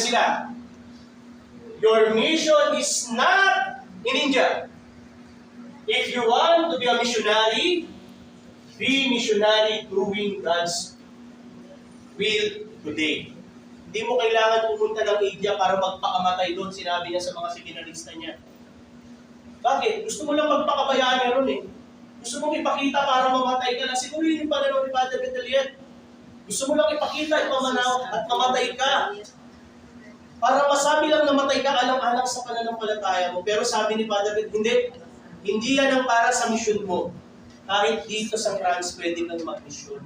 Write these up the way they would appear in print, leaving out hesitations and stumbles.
Yan sila. Your mission is not in India. If you want to be a missionary, be missionary doing God's will today. Hindi mo kailangan pumunta ng India para magpakamatay doon, sinabi niya sa mga seminarista niya. Bakit? Gusto mo lang magpakabayaan meron eh. Gusto mong ipakita para mamatay ka lang. Siguro yun yung pananaw ni Father Vitaliet. Gusto mo lang ipakita at mamatay ka. Para masabi lang namatay ka alang-alang sa pananampalataya mo. Pero sabi ni Father Vitaliet, hindi yan ang para sa mission mo. Kahit dito sa France, pwede kang mag-mission.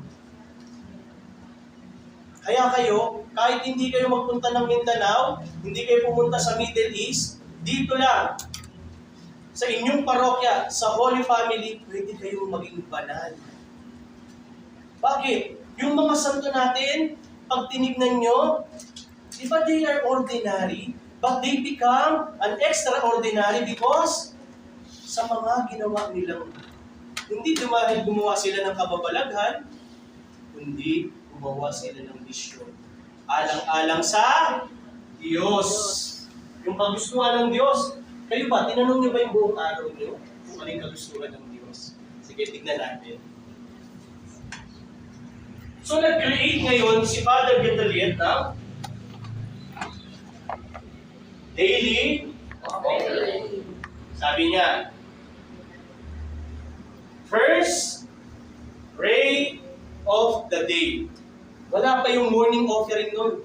Kaya kayo, kahit hindi kayo magpunta ng Mindanao, hindi kayo pumunta sa Middle East, dito lang, sa inyong parokya, sa Holy Family, pwede kayong maging banal. Bakit? Yung mga santo natin, pag tinignan nyo, di ba they are ordinary, but they become an extraordinary because sa mga ginawa nilang, hindi dahil gumawa sila ng kababalaghan, kundi gumawa sila ng misyon. Alang-alang sa Diyos. Yung kagustuhan ng Diyos. Kayo ba, tinanong niyo ba yung buong araw niyo kung ano yung kagustuhan ng Diyos? Sige, tignan natin. So, nag-create ngayon si Father Vitaliet ng daily offering. Sabi niya, first ray of the day. Wala pa yung morning offering nun.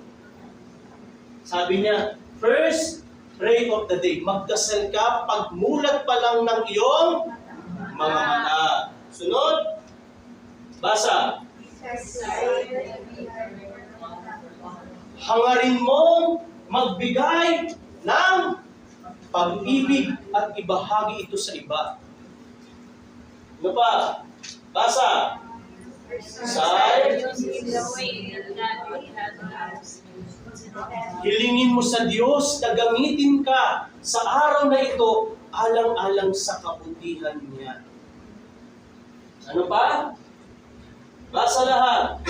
Sabi niya, first ray of the day. Magdasal ka pagmulat pa lang ng iyong mga mata. Sunod, basa. Hangarin mong magbigay ng pag-ibig at ibahagi ito sa iba. Ano pa? Basa. Hilingin mo sa Diyos na gamitin ka sa araw na ito alang-alang sa kabutihan niya. Ano pa? Basa lahat.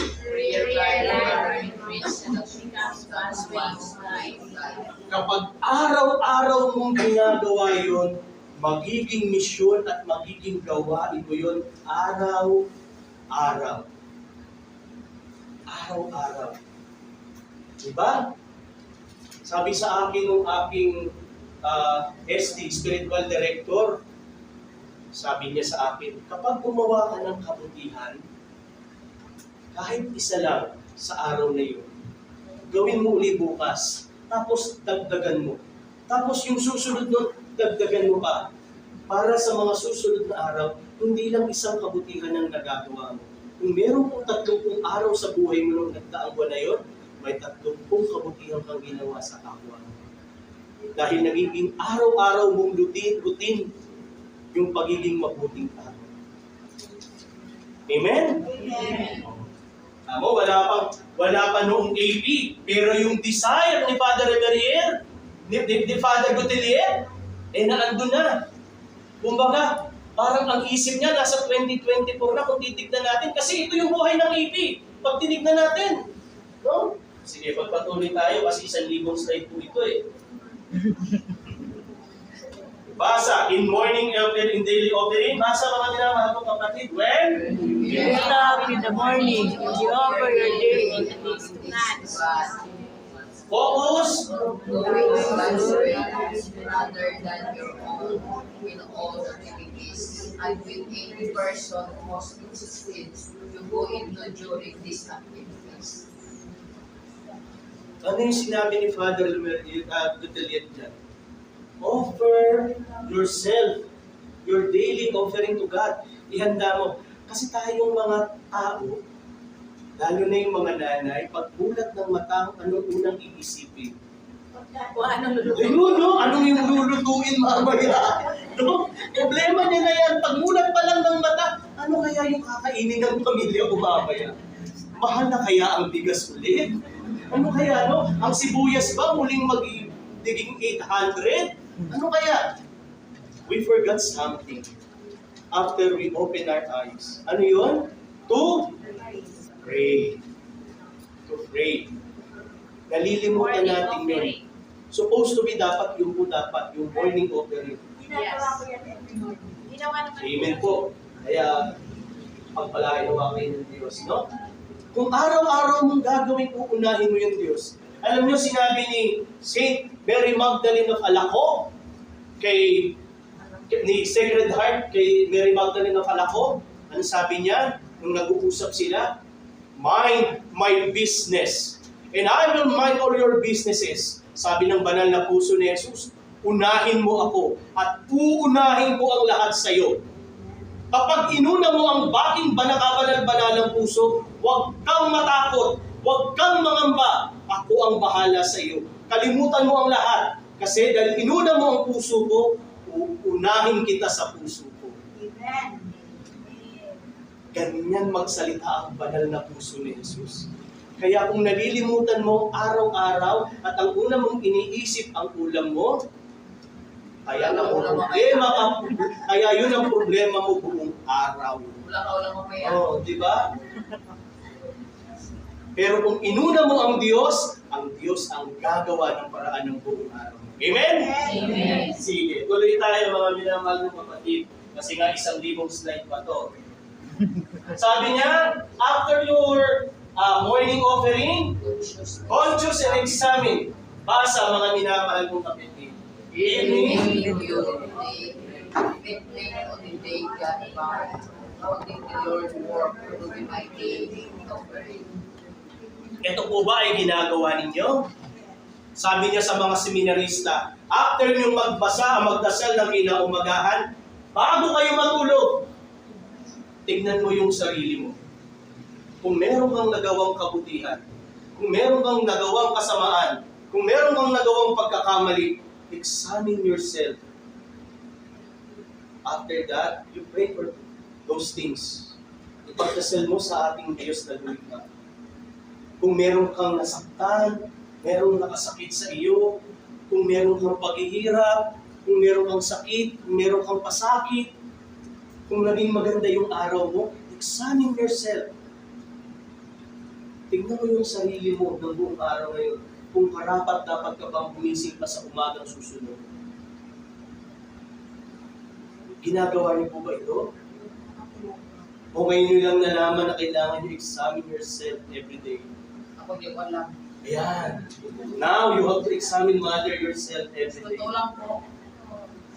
Kapag araw-araw mong ginagawa yun, magiging misyon at magiging gawain mo yun araw-araw. Araw-araw. Diba? Sabi sa akin ng aking ST, Spiritual Director, sabi niya sa akin, kapag gumawa ka ng kabutihan, kahit isa lang sa araw na yun, gawin mo uli bukas, tapos dagdagan mo. Tapos yung susunod nun, dagdagan mo pa. Para sa mga susunod na araw, hindi lang isang kabutihan ang nagagawa mo. Kung meron kong 30 araw sa buhay mo nung nagdaang buwan na yun, may 30 kabutihan kang ginawa sa kapwa mo. Dahil nagiging araw-araw mong routine yung pagiging mabuting tao. Amen? Amen. Amo, wala pa noong AP, pero yung desire ni Father Reverier, ni Father Gutelier, naandun na. Kumbaga, parang ang isip niya nasa 2024 na kung titignan natin, kasi ito yung buhay ng AP. Pag tinignan natin, no? Sige, pagpatuloy tayo kasi 1,000 slide po ito eh. Basa, in morning offering, in daily offering, basa mga minamahal kong kapatid, when you get up in the morning, you offer your day in the plans. Focus. Rather than your own in all activities. And with any person most interested, you go into during these activities. Ano yung sinabi ni Father Guteliet dyan? Offer yourself, your daily offering to God. Ihanda mo. Kasi tayong mga tao, lalo na yung mga nanay, pag bulat ng mata, anong unang iisipin? Anong lulutuin? Ayun, no? Anong yung lulutuin mamaya? No? Problema niya na yan. Pag mulat pa lang ng mata, ano kaya yung kakainin ng pamilya o mamaya? Mahal na kaya ang bigas ulit? Ano kaya, no? Ang sibuyas ba muling magiging 800? Ano kaya? We forgot something after we open our eyes. Ano yun? To pray. To pray. Nalilimutan natin yun. Supposed to be dapat yung morning offering. Ginagawa ko yan every morning. Ginawa naman Amen po. Kaya, pagpalain mo kayo ng Diyos, no? Kung araw-araw mong gagawin, uunahin mo yung Diyos. Alam niyo, sinabi ni Saint Mary Magdalene of Alaco, ni Sacred Heart, kay Mary Magdalene of Alaco, ano sabi niya, nung nag-uusap sila? Mind my business, and I will mind all your businesses. Sabi ng banal na puso ni Jesus, unahin mo ako, at uunahin ko ang lahat sa iyo. Kapag inuna mo ang baking banakabanal-banalang puso, huwag kang matakot, huwag kang mangamba, ako ang bahala sa iyo. Kalimutan mo ang lahat, kasi dahil inuna mo ang puso ko, uunahin kita sa puso ko. Amen. Ganyan magsalita ang banal na puso ni Jesus. Kaya kung nalilimutan mo araw-araw at ang una mong iniisip ang ulam mo, kaya yun ang problema mo buong araw. Wala ka walang mamaya. Oh, di ba? Pero kung inuna mo ang Diyos ang gagawa ng paraan ng buong araw. Amen? Amen. Sige, tuloy tayo mga minamahal ng kapatid. Kasi nga 1,000 slide pa to. Sabi niya, after your morning offering, conscious and examine. Basa mga minamahal ng kapatid. Evening, Midnight on the day God found, according to your work, to be my day offering. ito po ba ay ginagawa ninyo? Sabi niya sa mga seminarista, after nyo magbasa, magdasal ng kinaumagahan, bago kayo matulog, tignan mo yung sarili mo. Kung meron kang nagawang kabutihan, kung meron kang nagawang kasamaan, kung meron kang nagawang pagkakamali, examine yourself. After that, you pray for those things. Ipagdasal mo sa ating Diyos na lumikha. Kung meron kang nasaktan, merong nakasakit sa iyo, kung meron kang paghihirap, kung meron kang sakit, kung meron kang pasakit, kung naging maganda yung araw mo, examine yourself. Tingnan mo yung sarili mo ng buong araw ngayon, kung karapat-dapat ka bang bumising pa sa umagang susunod. Ginagawa niyo po ba ito? O ngayon nyo lang nalaman na kailangan nyo examine yourself every day? Ako di ko alam. Ayan. Now, you have to examine mother yourself every day. Totoo lang po.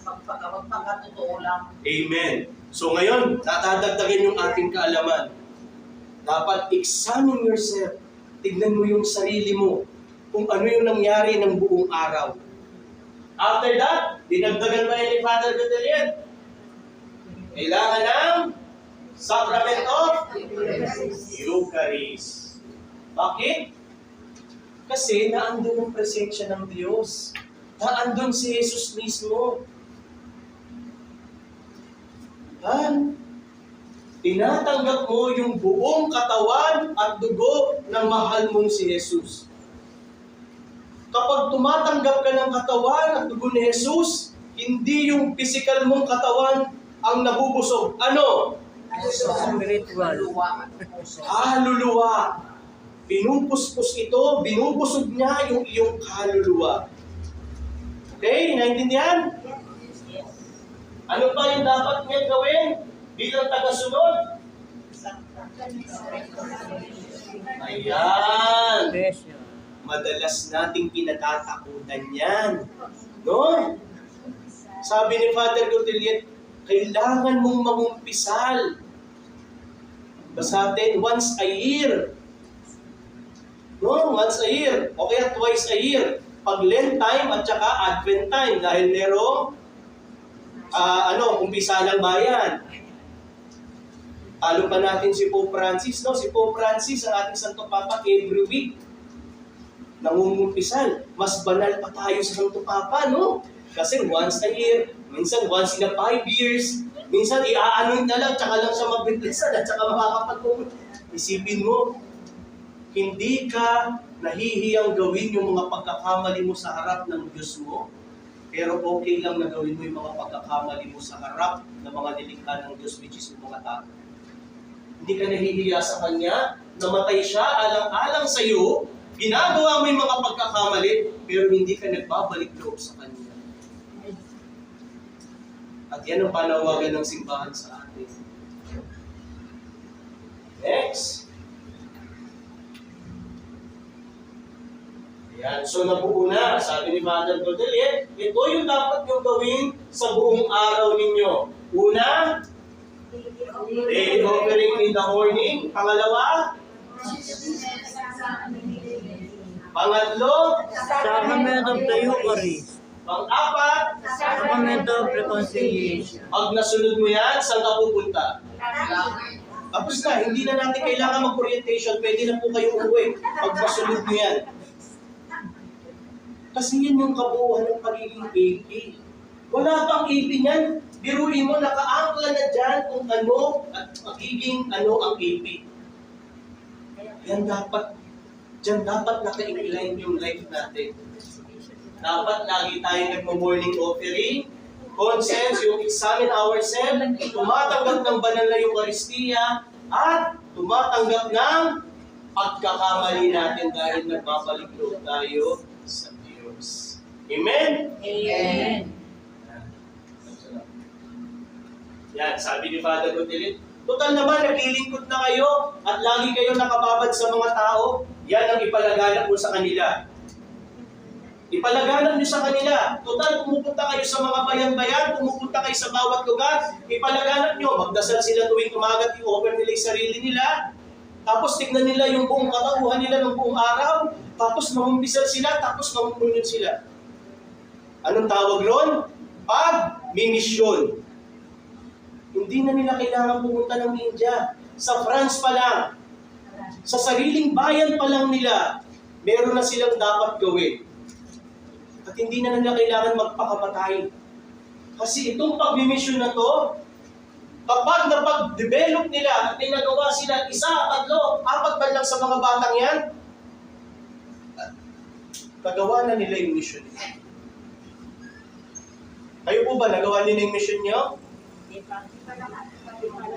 Pagpagkatotoo lang. Amen. So ngayon, tatadagdagan yung ating kaalaman. Dapat examine yourself. Tignan mo yung sarili mo. Kung ano yung nangyari ng buong araw. After that, dinagdagan pa ni Father Betelian. Kailangan ng Sacrament of Eucharist. Bakit? Kasi naandun ang presensya ng Diyos. Naandun si Jesus mismo. Tinatanggap mo yung buong katawan at dugo ng mahal mong si Jesus. Kapag tumatanggap ka ng katawan at dugo ni Jesus, hindi yung physical mong katawan ang nabubusog. Ano? Spiritual. Kaluluwa. Pinupuspos ito, binubusog niya yung iyong kaluluwa. Okay? Naintindihan? Ano pa yung dapat niya gawin bilang tagasunod? Ayan. Madalas nating kinatatakutan yan. No? Sabi ni Father Gutiliet, kailangan mong magumpisal. Basahin once a year. No, once a year. O kaya twice a year. Pag Lent time at saka Advent time. Dahil merong umpisalang bayan. Talo pa natin si Pope Francis, no? Si Pope Francis, ang ating Santo Papa, every week nangungumpisal. Mas banal pa tayo sa Santo Papa, no? Kasi once a year, minsan once in a 5 years, minsan iaanoin na lang, tsaka lang siya magbibigsan at tsaka makakapag-umit. Isipin mo, hindi ka nahihiyang gawin yung mga pagkakamali mo sa harap ng Diyos mo, pero okay lang na gawin mo yung mga pagkakamali mo sa harap ng mga nilikha ng Diyos, which is yung mga tao. Hindi ka nahihiya sa Kanya, namatay siya alang-alang sa iyo, ginagawa mo yung mga pagkakamali, pero hindi ka nagbabalik loob sa Kanya. At yan ang panawagan ng simbahan sa atin. Next. Ayan, so nabuo na, sabi ni Father Godelier, ito yung dapat yung gawin sa buong araw ninyo. Una, daily offering in the morning. Pangalawa, pangatlo, Sacrament of the Eucharist. pang-apat, Sacrament of Reconciliation. pag nasunod mo yan, saan ka pupunta? Langit. Tapos na, hindi na natin kailangan mag-orientation, pwede na po kayo umuwi pag masunod mo yan. Kasi yan yung kabuuan ng pagiging AP. Wala pang AP niyan. Biruin mo, naka-angkla na dyan kung ano at magiging ano ang AP. Yan dapat, dyan dapat naka-incline yung life natin. Dapat lagi tayo nagmo-morning offering, conscience, yung examine ourselves, tumatanggap ng banal na Eucharistia, at tumatanggap ng pagkakamali natin dahil nagbabalik loob tayo sa Diyos. Amen? Amen. Yan, sabi ni Father Godelier, total naman, naglilingkod na kayo at lagi kayo nakababad sa mga tao, yan ang ipalaganap mo sa kanila. Ipalaganap niyo sa kanila. Total, pumupunta kayo sa mga bayan-bayan, pumupunta kayo sa bawat lugar, ipalaganap niyo. Magdasal sila tuwing umaga, i-offer nila yung sarili nila. Tapos tignan nila yung buong katauhan nila ng buong araw. Tapos mamumpisal sila, tapos mamumunod sila. Anong tawag ron? Pag-mimisyon. Hindi na nila kailangan pumunta ng India. Sa France pa lang, sa sariling bayan pa lang nila, meron na silang dapat gawin. At hindi na nila kailangan magpakamatay. Kasi itong pag-mission na to, kapag napag-develop nila at may nagawa sila 1, 2, 3, 4 man lang sa mga batang yan, nagawa na nila yung mission nila. Kayo po ba, nagawa niyo na yung mission niyo?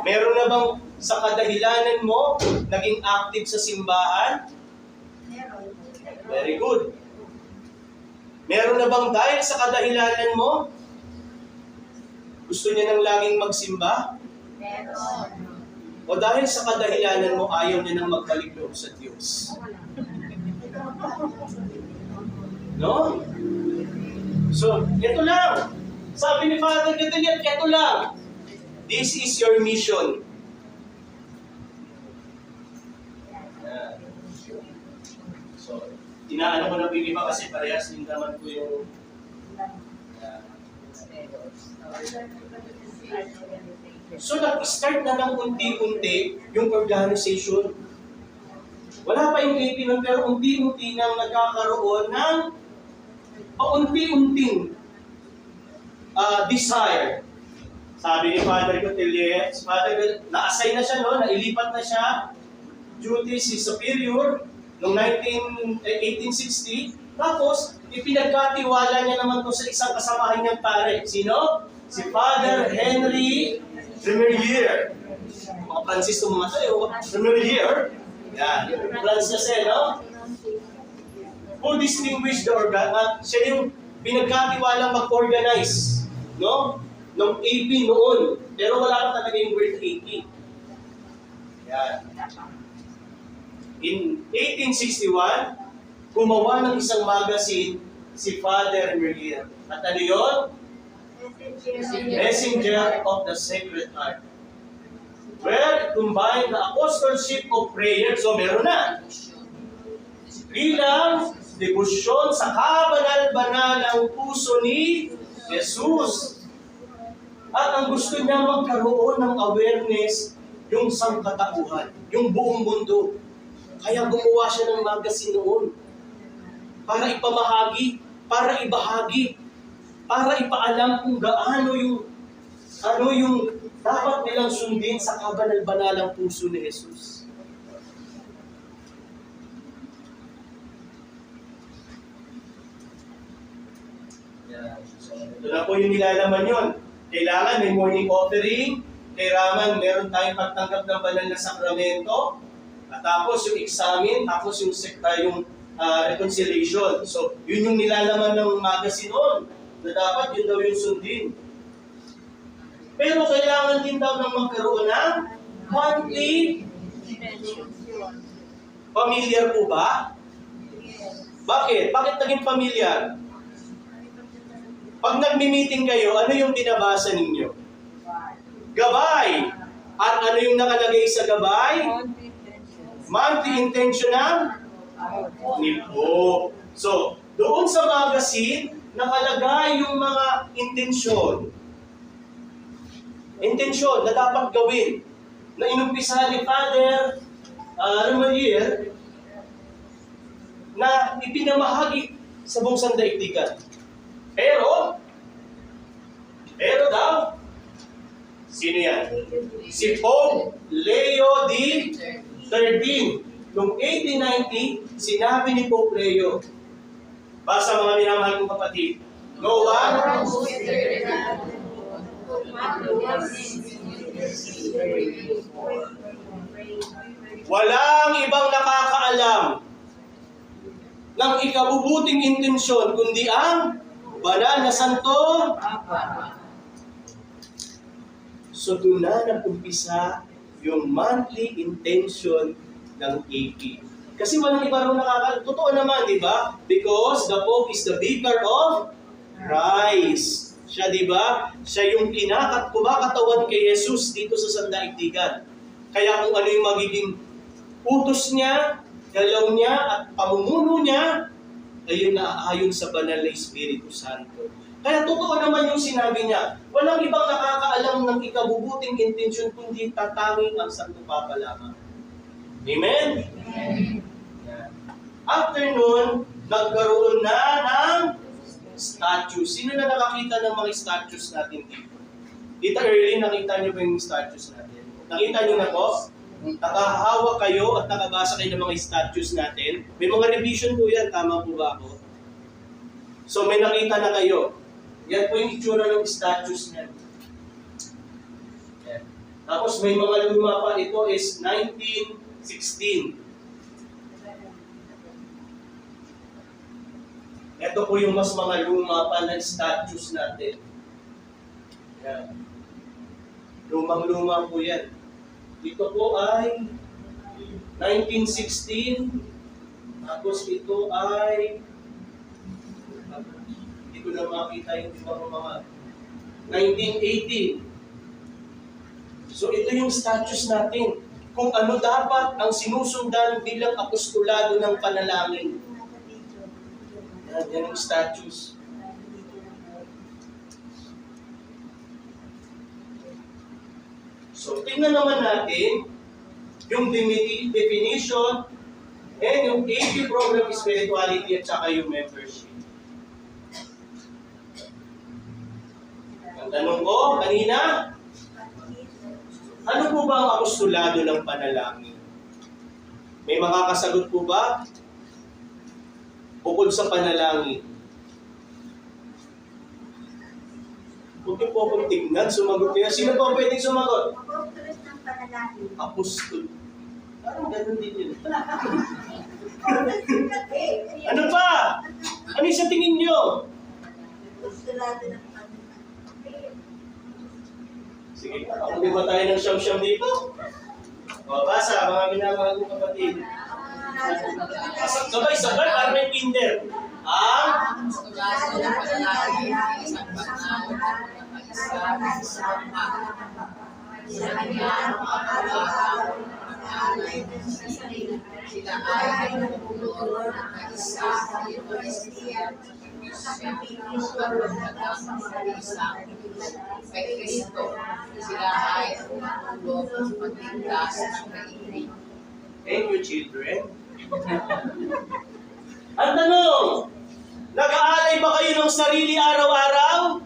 Meron na bang sa kadahilanan mo, naging active sa simbahan? Very good. Meron na bang dahil sa kadahilanan mo, gusto niya nang laging magsimba? O dahil sa kadahilanan mo, ayaw niya nang magbalik loob sa Diyos? No? So, ito lang. Sabi ni Father Godelier, ito lang. This is your mission. So, inaano ko na yung iba kasi parehas din naman ko yung So, nag-start na ng unti-unti yung organization. Wala pa yung AP nun, pero unti-unti nang nagkakaroon ng paunti-unting desire. Sabi ni Father Godelier, na-assign na siya, no? Nailipat na siya, duty si Superior, noong 1860. Tapos, ipinagkatiwala niya naman to sa isang kasamahan niyang pare. Sino? Si Father Henry Remelier. Mga Francis itong mga tayo. Remelier. Yan. Francis kasi, no? Who distinguished the organ. Siya yung pinagkatiwalang mag-organize. No? Nung AP noon. Pero wala pa talaga yung word AP. Yan. In 1861, gumawa ng isang magazine si Father Remelier. At ano yun? Messenger of the Sacred Heart. Where it combined the apostleship of prayer. So meron na. Bilang debosyon sa kabanal-banalang puso ni Jesus. At ang gusto niya magkaroon ng awareness yung sangkatauhan, yung buong mundo. Kaya gumawa siya ng magazine noon. Para ipamahagi, para ibahagi, para ipaalam kung gaano yung dapat nilang sundin sa kabanal-banalang puso ni Jesus. Ito na po yung nilalaman yun. Kailangan may morning offering, kailangan meron tayong pagtanggap ng banal na sakramento, at tapos yung examine, tapos yung reconciliation. So, yun yung nilalaman ng magazine noon, na dapat yun daw yung sundin. Pero kailangan din daw ng magkaroon ng monthly. Familiar po ba? Bakit? Bakit naging familiar? Pag nagmi-meeting kayo, ano yung binabasa ninyo? Gabay. At ano yung nakalagay sa gabay? Monthly intention ng nipo. So, doon sa magazine, nakalagay yung mga intensyon. Intensyon na dapat gawin. Na inumpisahan ni Father Romalier na ipinamahagi sa buong sandaigdigan. Pero daw, sino yan? Si Pope Leo XIII. Noong 1890, sinabi ni Pope Leo, basa mga minamahal kong kapatid, no one walang ibang nakakaalam ng ikabubuting intensyon kundi ang banal na santo. So doon na nag-umpisa yung monthly intention ng AP. Kasi walang iba rin nakakaalam. Totoo naman, di ba? Because the Pope is the vicar of Christ. Siya, di ba? Siya yung kumakatawan kay Jesus dito sa sandaigdigan. Kaya kung ano yung magiging utos niya, galaw niya, at pamumuno niya, ayun na ayon sa banal na Espiritu Santo. Kaya totoo naman yung sinabi niya, walang ibang nakakaalam ng ikabubuting intensyon kundi tatanging ang Santo Papa lamang. Amen? Amen. After nun, nagkaroon na ng statues. Sino na nakakita ng mga statues natin dito? Dito early, nakita niyo ba yung statues natin? Nakita niyo na po? Nakahawak kayo at nakabasa kayo ng mga statues natin. May mga revision po yan, tama po ba ako? So may nakita na kayo. Yan po yung itsura ng statues niyan. Yan. Tapos may mga luma pa, ito is 1916. Ito po yung mas mga luma pa ng statues natin. Yan. Lumang-luma po yan. Ito po ay 1916. Tapos ito ay hindi ko na makita yung ibang mga 1918. So ito yung statues natin. Kung ano dapat ang sinusundan bilang apostolado ng panalangin. Yan yung statues. So, tingnan naman natin yung definition and yung AP program spirituality at saka yung membership. Ang tanong ko kanina, ano po ba ang apostolado ng panalangin? May makakasagot po ba? Bukod sa panalangin. Huwag niyo po akong tignan, sumagot kayo. Sino po pwedeng sumagot? Apostol ng panalangin. Apostol. Parang ganun din yun. Ano Ano pa? Ano yung sa tingin nyo? Apostolado ng panalangin. Sige, ako di ba tayo ng siyam-siyam dito? O, basa, mga minamahal kong kapatid. Sabay-sabay, para may kinder. Ang Apostolado ng panalangin ay isang banal na isa sa kanya ang araw-araw alay sa sarili. Sila ay nagpupulot ng isa sa Eucharistia siya magpapagdagang sa isang kay Kristo. Sila ay nagpupulot ng pagligtas ng kaibig. Thank you, children. Ang tanong, nag-aalay ba kayo ng sarili araw-araw?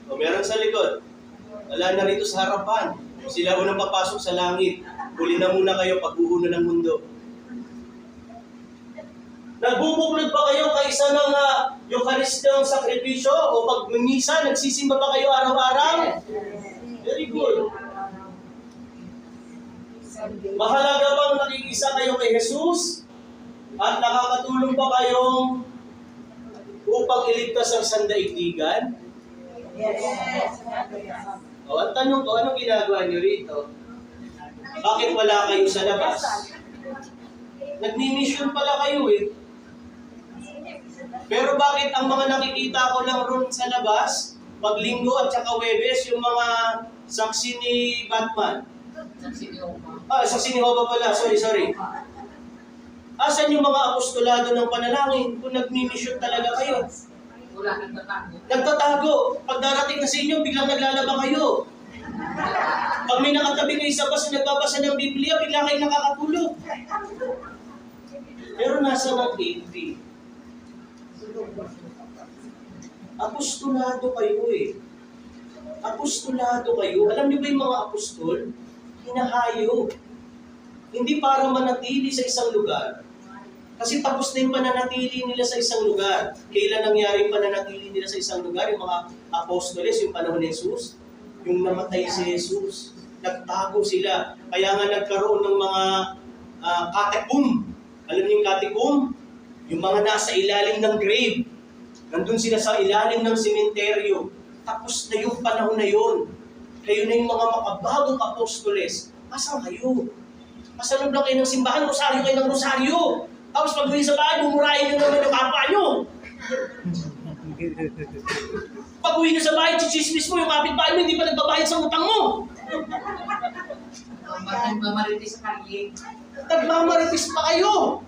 O meron sa likod. Wala na rito sa harapan. Sila unang papasok sa langit. Huli na muna kayo pag-uuno ng mundo. Nagbubuklod ba kayo kaisa ng Eucharistiyang sakripisyo? O pag misa, nagsisimba ba kayo araw-araw? Very good. Mahalaga bang nakikisa kayo kay Jesus? At nakakatulong ba kayong upang iligtas ang sandaigdigan? Yes. O, ang tanong ko, anong ginagawa niyo rito? Bakit wala kayo sa labas? Nagmi-mission pala kayo eh. Pero bakit ang mga nakikita ko lang ron sa labas, pag Linggo at saka Webes, yung mga saksi ni Batman? Saksi ni Oma. Saksi ni Jehovah pala, sorry. Asan yung mga apostolado ng panalangin kung nagmi-mission talaga kayo? Wala nang tatago. Nagtatago. Pag darating na sa inyo, biglang naglalaba kayo. Pag may nakatabi kayo sa bus na nagbabasa ng Biblia, bigla kayo nakakatulog. Pero nasa nag-AP. Apostolado kayo eh. Apostolado kayo. Alam niyo ba yung mga apostol? Hinahayo. Hindi para manatili sa isang lugar. Kasi tapos na yung pananatili nila sa isang lugar. Kailan nangyari yung pananatili nila sa isang lugar? Yung mga apostoles, yung panahon ni Jesus, yung namatay si Jesus, nagtago sila. Kaya nga nagkaroon ng mga catacomb. Alam niyo yung catacomb? Yung mga nasa ilalim ng grave. Nandun sila sa ilalim ng sementeryo. Tapos na yung panahon na yun. Kayo na yung mga makabagong apostoles. Asan kayo? Sa loob lang kayo ng simbahan, rosaryo kayo ng rosaryo. Tapos pag uwi sa bahay, bumurahin nyo naman yung kapwa nyo. Pag uwi nyo sa bahay, chichismis mo yung kapitbahay mo, hindi pa nagbabayad sa utang mo. Nagmamaritis sa kalye. Nagmamaritis pa kayo.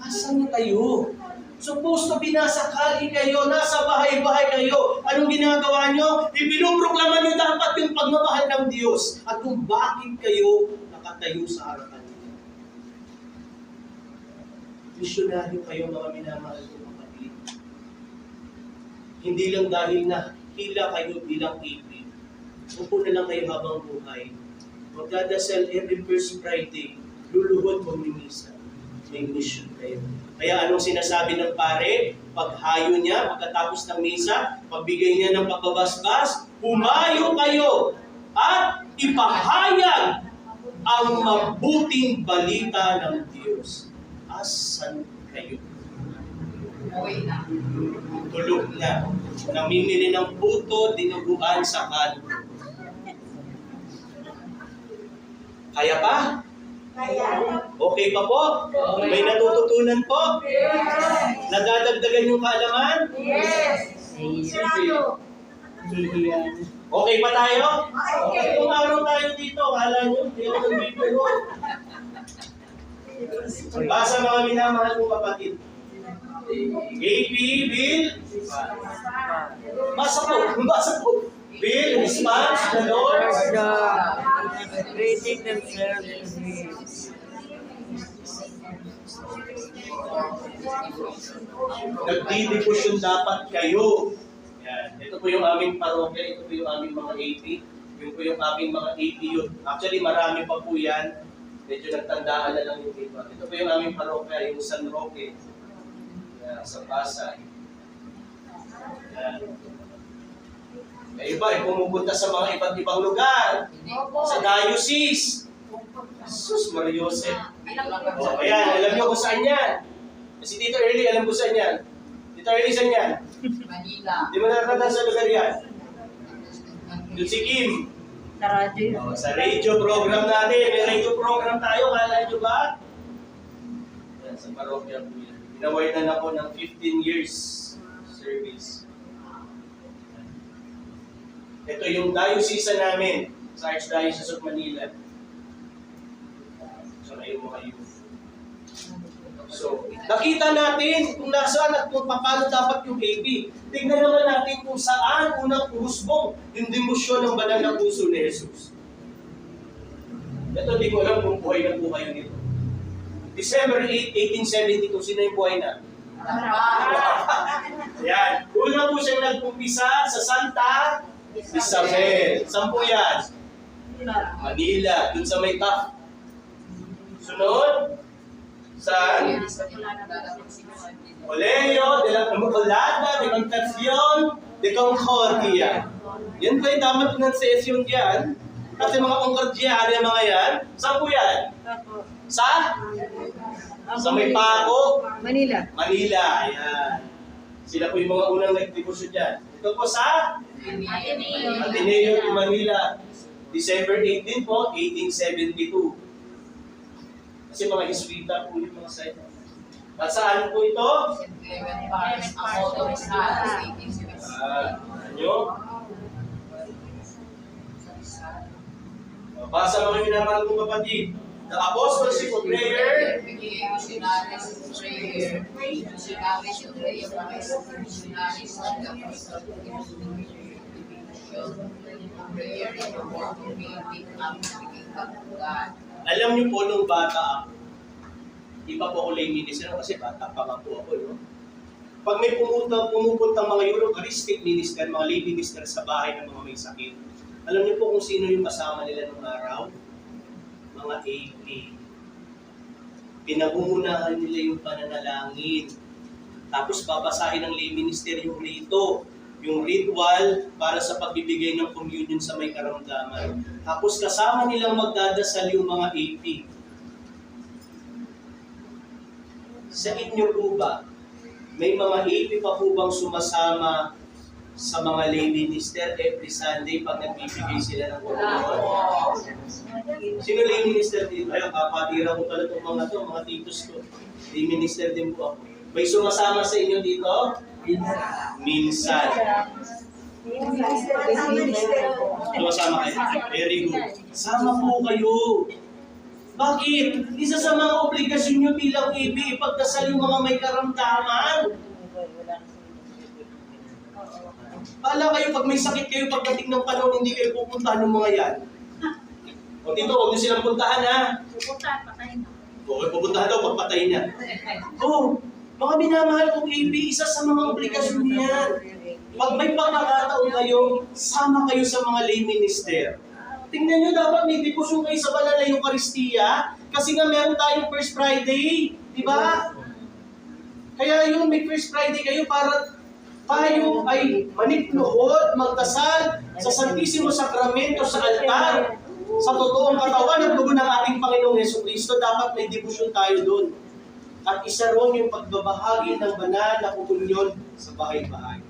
Asan na kayo? Supposed to be nasa kali kayo, nasa bahay-bahay kayo. Anong ginagawa nyo? Ibinuproklama nyo dapat yung pagmamahal ng Diyos at kung bakit kayo nakatayo sa harapan niyo. Misyonaryo kayo, mga minamahal kong kapatid. Hindi lang dahil na hila kayo bilang AP. Upo na lang kayo habang buhay. Magdadasal every first Friday. Luluhod mo ni Misa. May mission kayo. Kaya anong sinasabi ng pare? Paghayo niya, pagkatapos ng misa, pagbigay niya ng pagbabasbas, humayo kayo at ipahayag ang mabuting balita ng Diyos. Asan kayo? Umuwi na. Tulog na. Namimili ng puto, dinuguan sa kanto. Kaya pa? Kaya. Okay pa po? May natututunan po? Nadadagdagan yung kaalaman? Yes. Sarado. Okay pa tayo? Okay. Kung araw tayo dito, kala nyo, hindi ako nagbibiro. Basa mga minamahal kong kapatid. AP, Bill. Basa po. Bill, response, the Lord. Rating themselves to be Nagdidibusyon dapat kayo. Yan. Ito po yung aming parokya, ito po yung aming mga AP, yun po yung aming mga AP youth. Actually, marami pa po yan. Medyo nagtandaan na lang yung iba. Ito po yung aming parokya, yung San Roque. Yan, sa Pasay. Yan. May iba, pumupunta sa mga iba't ibang lugar. Sa diocese. Sus, Mariosep. O, ayan, alam nyo kung saan yan. Si Tito Early, alam ko saan yan. Tito Early, saan yan? Manila. Di mo nakakata sa lugar yan? Doon si Kim. sa radyo. O, sa radio program natin. May radio program tayo, kala nyo ba? Yan, sa parokya po yan. Inawardan ako ng 15 years service. Ito yung diocese namin sa Archdiocese of Manila. So, kayo mga youth. So, nakita natin kung nasaan at kung paano dapat yung AP. Tingnan naman natin kung saan unang uhusbong yung demosyon ng banal na puso ni Jesus. Ito, hindi ko alam kung buhay na po kayo nito. December 8, 1872, sino yung buhay na? Yan. Una po siyang nagpumpisa sa Santa Isabel. Saan po yan? Manila. Dun sa may top. Sunod? Saan? Colegio de la Immaculada de Concepcion de Concordia. Yan po yung tamang pronunciation dyan. Kasi mga Concordia, ano yung mga yan? Saan po yan? Sa? Sa may Paco, Manila. Manila. Ayan. Sila po yung mga unang nag-devotion dyan. Ito po sa Ateneo de Manila. December 18 po, 1872. Kasi mga Jesuita po yung mga site. At saan po ito? St. Clement Parish, ang motto is Alas 1876. Ano? Basa mga minamahal kong kapatid. The Apostleship of Prayer. Missionaries of Prayer. Missionaries of Prayer. Missionaries of the Apostolic Division. Prayer in the world of building up the kingdom of God. Alam niyo po nung bata ako, iba po ako lay minister kasi bata pa nga po ako. No? Pag may pumupuntang mga Eucharistic minister, mga lay minister sa bahay ng mga may sakit, alam niyo po kung sino yung kasama nila nung araw? Mga AP. Pinag-uunahan nila yung pananalangin. Tapos babasahin ng lay minister yung rito, yung ritual para sa pagbibigay ng communion sa may karamdaman. Tapos kasama nilang magdadasal yung mga AP. Sa inyo po ba, may mga AP pa po bang sumasama sa mga lay minister every Sunday pag nagbibigay sila ng communion? Sino lay minister dito? Ayun, kapatira ko pala itong mga titos ko. Lay minister din po ako. May sumasama sa inyo dito? Minsan. Sumasama kayo? Very good. Sama po kayo. Bakit? Isa sa mga obligasyon nyo bilang AP, ipagdasal yung mga may karamdaman. Bahala kayo, pag may sakit kayo, pagdating ng panahon, hindi kayo pupuntahan ng mga yan. O dito, huwag nyo silang puntahan, ha? Pupuntahan, patayin na. O, pupuntahan daw, pagpatayin niya. O, mga minamahal kong AP, isa sa mga obligasyon niyan. Pag may pagkakataon kayo, sama kayo sa mga lay minister. Tingnan nyo, dapat may devotion kayo sa banal na Eucharistia. Kasi nga meron tayong First Friday. Di ba? Kaya yun, may First Friday kayo para tayo ay manipluhod, magdasal sa Santisimo Sakramento sa altar. Sa totoong katawan at dugo ng ating Panginoong Jesucristo, dapat may devotion tayo doon. At isa ron yung pagbabahagi ng banal na komunyon sa bahay-bahay.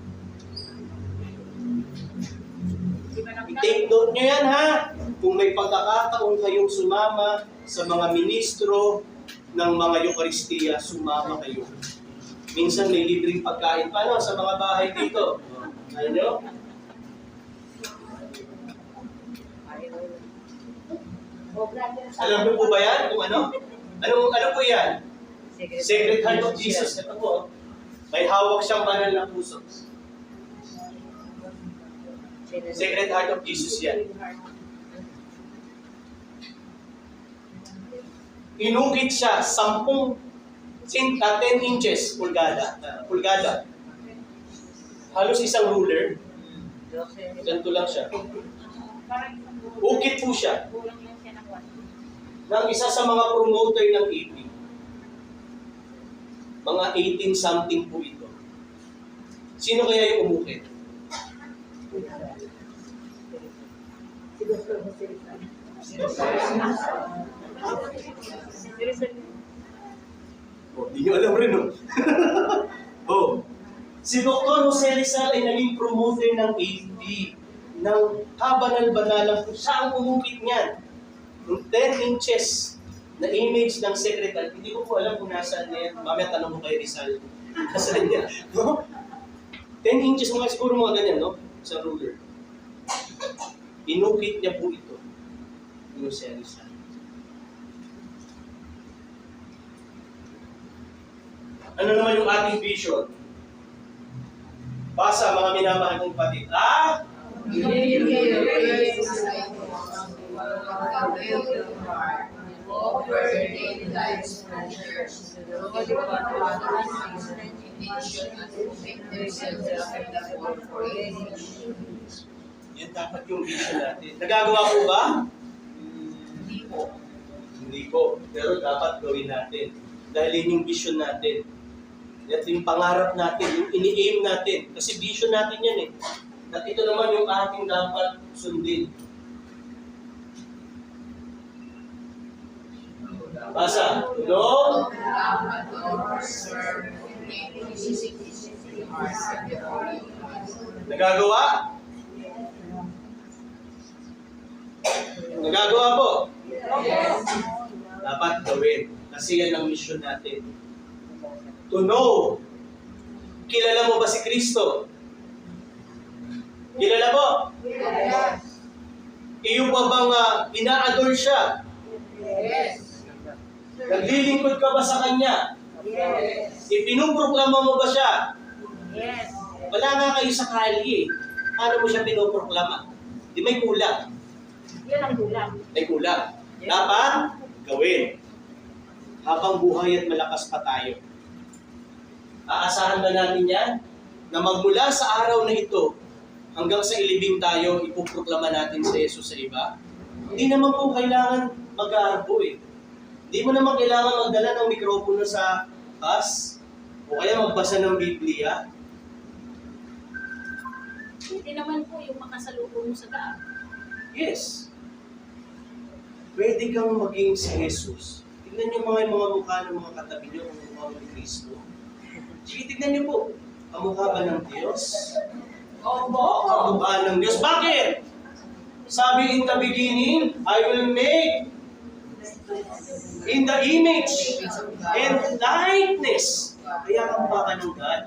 I-take note nyo yan, ha? Kung may pagkakataon kayong sumama sa mga ministro ng mga Eucharistia, sumama kayo. Minsan may libreng pagkain pa, no? Sa mga bahay dito. Ano? Alam niyo po ba yan? Kung ano? Ano po yan? Sacred Heart of Jesus. Ito po. May hawak siyang banal na puso. Sacred Heart of Jesus yan. Inukit siya 10 inches pulgada. Halos isang ruler. Ganito lang siya. Ukit po siya. Ng isa sa mga promoter ng AP. Mga 18 something po ito. Sino kaya yung umukit? Oh, di nyo alam rin, no? Oh, si Dr. Jose Rizal ay naging promoter ng AP, ng kabanal-banalang kung saan umukit niyan. Yung 10 inches na image ng secretary, hindi ko po alam kung nasaan niya yan. Mamaya tanong mo kay Rizal. Nasaan niya? No? 10 inches, mga siguro mga ganyan, no? Sa ruler. Inukit niya po ito. Yung si Rizal. Ano naman yung ating vision? Basa, mga minamahal kong kapatid. Offer daily lives for church. Yan dapat yung vision natin. Nagagawa ko ba? Hindi po. Hindi ko. Pero dapat gawin natin. Dahil yun yung vision natin. At yung pangarap natin, yung ini-aim natin. Kasi vision natin yan eh. At ito naman yung ating dapat sundin. Basa. No? love, adore, serve, and the hearts of the Holy Ghost. Nagagawa? Nagagawa po. Yes. Dapat gawin. Kasi yan ang mission natin. To know. Kilala mo ba si Kristo? Kilala mo? Yes. Iyo pa bang ina-adore siya? Yes. Naglilingkod ka ba sa Kanya? Yes. Ipinuproklama mo ba siya? Yes. Wala nga kayo sa kali eh. Paano mo siya pinuproklama? Di may kulang. Yun ang gulang. May kulang. Dapat gawin. Habang buhay at malakas pa tayo. Aasahan ba natin yan? Na magmula sa araw na ito, hanggang sa ilibing tayo, ipoproklama natin si Jesus sa iba? Hindi naman po kailangan mag-aarbo eh. Hindi mo naman kailangan magdala ng mikropono sa bus o kaya magbasa ng Biblia. Hindi naman po yung makasalubong mo sa daan. Yes. Pwede kang maging si Jesus. Tignan niyo mga mukha ng mga katabi niyo kung mukha ni Kristo. Sige, tignan niyo po. Kamukha ba ng Diyos? Opo. Kamukha ng Diyos. Bakit? Sabi in the beginning, I will make in the image and likeness. Kaya kamukha ka ng God.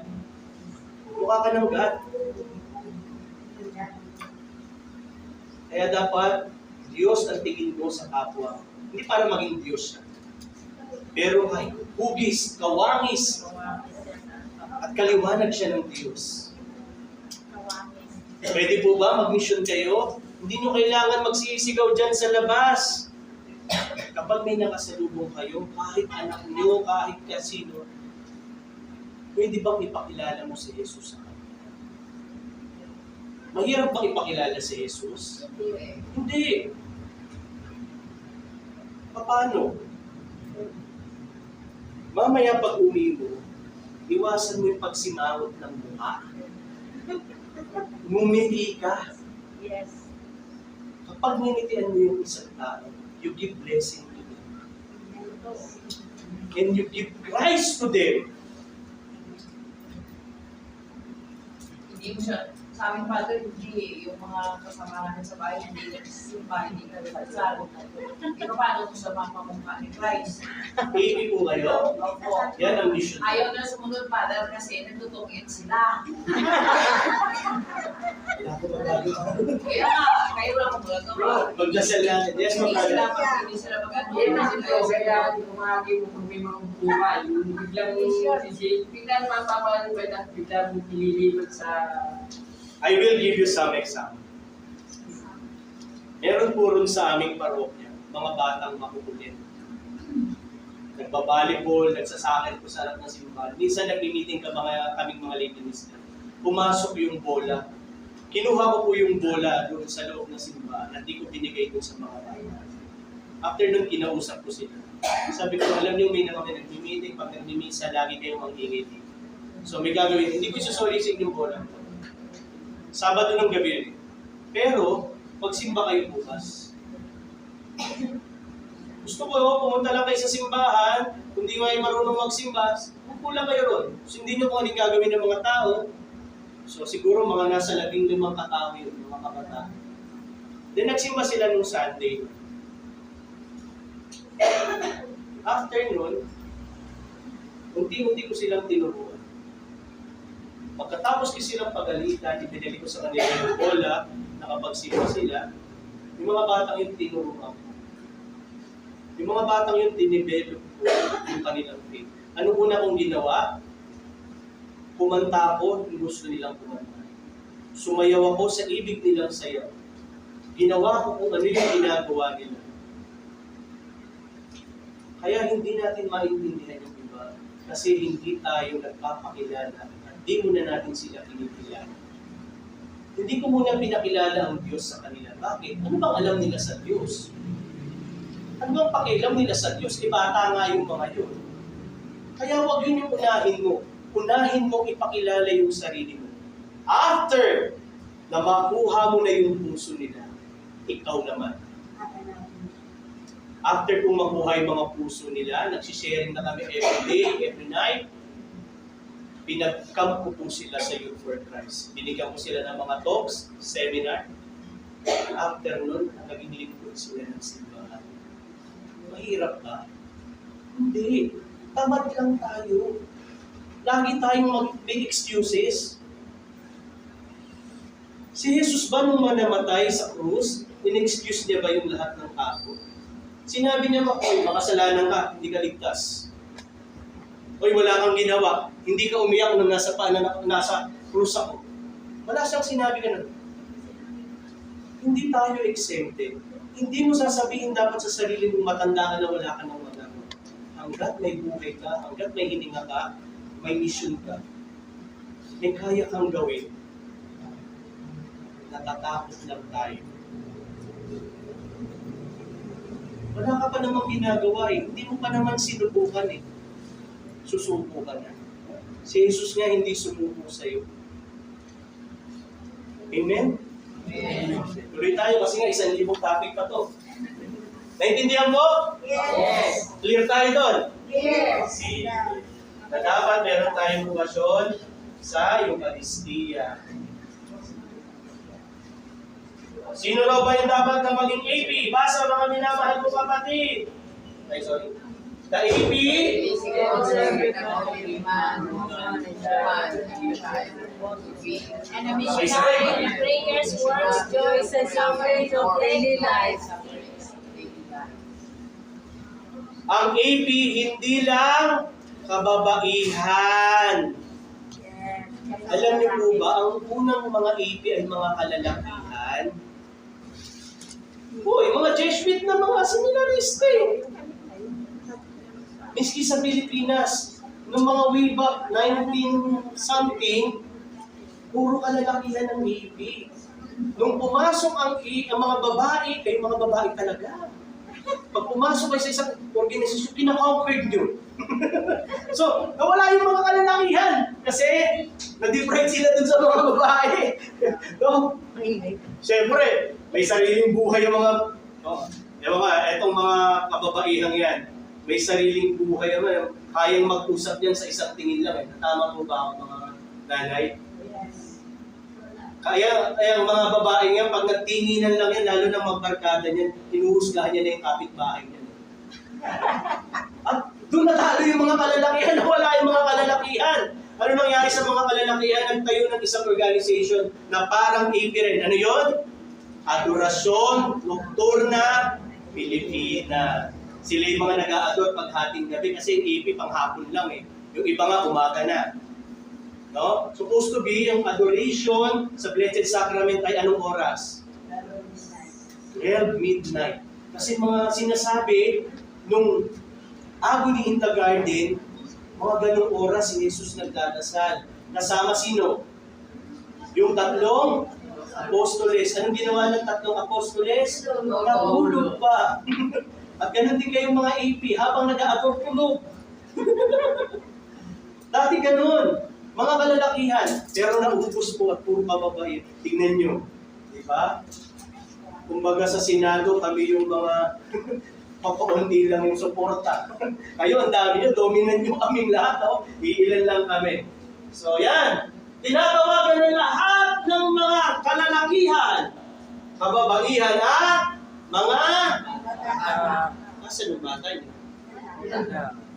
Mukha ka ng God. Kaya dapat, Diyos ang tingin mo sa kapwa. Hindi para maging Diyos siya. Pero kay hugis, kawangis, at kaliwanag siya ng Diyos. Pwede po ba mag-mission kayo? Hindi nyo kailangan magsisigaw dyan sa labas. Kapag may nakasalubong kayo, kahit anak nyo, kahit kasino, pwede bang ipakilala mo si Jesus sa kanila? Mahirap bang ipakilala si Jesus? Hindi. Paano? Mamaya pag uwi mo, iwasan mo yung pagsimawot ng mukha. Ngumiti ka. Yes. Kapag nginitian mo yung isang tao, you give blessing to them. And you give Christ to them. Hindi mo siya, sa aming father, hindi yung mga kasama namin sa bahay, hindi nagsisimba, hindi ka nagsasabi. Pero paano kung sa mga pamukha ni Christ? Baby po kayo. Opo. Yan ang mission. Ayaw na sumunod, father, kasi nagtutungin sila. Wala ko magagawa. Kaya nga, kayo lang kung magagawa. Magdasal natin. Yes, Hindi sila magdasal. hindi sila mag-ano. Yan na ito, kaya tumagi mo kung may mga buhay, yung biglang mapapalubat at biglang ililipat sa... I will give you some example. Meron po rin sa aming parokya, mga batang makukulit. Nagbabalibol, nagsasakit po sa harap ng simbahan. Minsan nagmi-meeting kaming mga lay minister. Pumasok yung bola. Kinuha ko po yung bola doon sa loob ng simbahan at di ko binigay doon sa mga bata. After nun, kinausap ko sila. Sabi ko, alam niyo, may naman nagmi-meeting, pag nagmi-misa, lagi kayong mangingit. So may gagawin, hindi ko isusolicit yung bola. Sabado ng gabi rin. Pero, magsimba kayo bukas. Gusto ko, pumunta lang kayo sa simbahan, kung di kayo marunong magsimba, upo lang kayo ron. Sundin nyo kung anong gagawin ng mga tao. So siguro mga nasa 15 katao yun, mga kabataan. Then nagsimba sila nung Sunday. After nun, unti-unti ko silang tinuruan. Pagkatapos ko silang pagalitan, ibinili ko sa kanila yung bola, nakapagsimba sila, yung mga batang yung tinuruan ko. Yung mga batang yung dinevelop ko yung kanilang faith. Ano una kong ginawa? Kumanta ako, yung gusto nilang kumanta. Sumayaw ako sa ibig nilang sayaw. Ginawa ko kung ano yung ginagawa nila. Kaya hindi natin maintindihan yung iba kasi hindi tayo nagpapakilala. Hindi muna natin sila pinipilala. Hindi ko muna pinakilala ang Diyos sa kanila. Bakit? Ano bang alam nila sa Diyos? Ano bang pakialam nila sa Diyos? Bata nga yung mga yun. Kaya huwag yun yung unahin mo. Unahin mong ipakilala yung sarili mo. After na makuha mo na yung puso nila, ikaw naman. After kong makuha yung mga puso nila, nagsisharing na kami every day, every night. Pinag-camp ko po sila sa Youth for Christ. Binigyan ko sila ng mga talks, seminar. After nun, naging lingkod sila ng simbahan. Mahirap ba? Hindi. Tamad lang tayo. Lagi tayong mag-make excuses. Si Jesus ba nung namatay sa krus, in-excuse niya ba yung lahat ng tao? Sinabi niya ba, oy, makasalanan ka, hindi ka ligtas. Oy, wala kang ginawa, hindi ka umiyak nung nasa krus ako. Wala siyang sinabi ganun. Hindi tayo exempted. Hindi mo sasabihin dapat sa sarili mong matanda ka na wala ka ng magagawa. Hanggat may buhay ka, hanggat may hininga ka, may mission ka, may kaya kang gawin. Natatakot lang tayo. Wala ka pa namang ginagawa eh. Hindi mo pa naman sinubukan eh. Susuko ka na. Si Jesus nga hindi sumuko sa'yo. Amen? Amen. Tuloy tayo kasi nga 1,000 topic pa to. Naintindihan mo? Yes. Clear tayo doon? Yes. Na dapat meron tayong bukasyon sa Eucharistia. Sino raw ba yung dapat na maging AP? Basa mga minamahal ko kapatid. Ay, sorry. The AP, And a missionary, prayers, works, joys, and sufferings of daily life. ang AP hindi lang kababaihan. Alam niyo po ba, ang unang mga AP ay mga kalalakihan? Uy, mga Jesuit na mga seminarista eh. Miski sa Pilipinas, noong mga way back, 19-something, puro kalalakihan ng AP. Nung pumasok ang mga babae, kayo mga babae talaga. Pag pumasok kayo sa isang organisasyon, pinakonquered nyo. So, nawala yung mga kalalakihan kasi na-deprive sila dun sa mga babae. No? Siyempre, may sariling buhay yung mga, etong mga kababaihang yan. May sariling buhay naman. Kayang mag-usap yan sa isang tingin lang. Tama po ba ako mga nanay? Kaya ang mga babae yan, pag nagtinginan lang yan, lalo na magbarkada niyan, hinuhusgahan niya na yung kapitbahay niya. At doon natalo yung mga kalalakihan, wala yung mga kalalakihan. Ano nangyari sa mga kalalakihan? Nagtayo ng isang organization na parang AP rin. Ano yun? Adorasyon Nocturna Pilipina. Sila yung mga nag-a-adore paghating gabi kasi yung AP panghapon lang eh. Yung iba nga umaga na. No? Supposed to be yung adoration sa Blessed Sacrament ay anong oras? 12 midnight. Kasi mga sinasabi nung agony in the garden, mga ganung oras si Jesus nagdadasal. Kasama sino? Yung tatlong apostoles. Anong ginawa ng tatlong apostoles? Natulog pa. At ganun din kayong mga AP, habang nag-a-adore tulog. Dati ganun. Mga kalalakihan, pero naubos po at puro mababait. Tingnan nyo. Di ba? Kumbaga sa Senado, kami yung mga papaunti lang yung suporta. Kayo, ang dami nyo, dominant nyo kaming lahat. Oh. Iilan lang kami. So, yan. Tinatawagan ng lahat ng mga kalalakihan, kababaihan at mga asan yung bata niyo?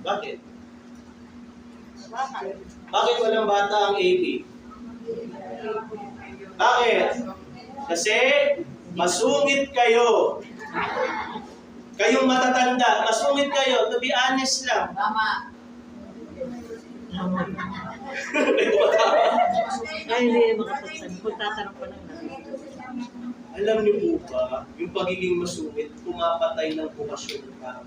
Bakit? Bakit walang bata ang AP? Bakit? Kasi masungit kayo. Kayong matatanda, masungit kayo. To be honest lang. Tama. Ay, hindi makapagsan. Pagtatanong ko lang. Alam niyo po ba, yung pagiging masungit, pumapatay ng bukasyon ng tao.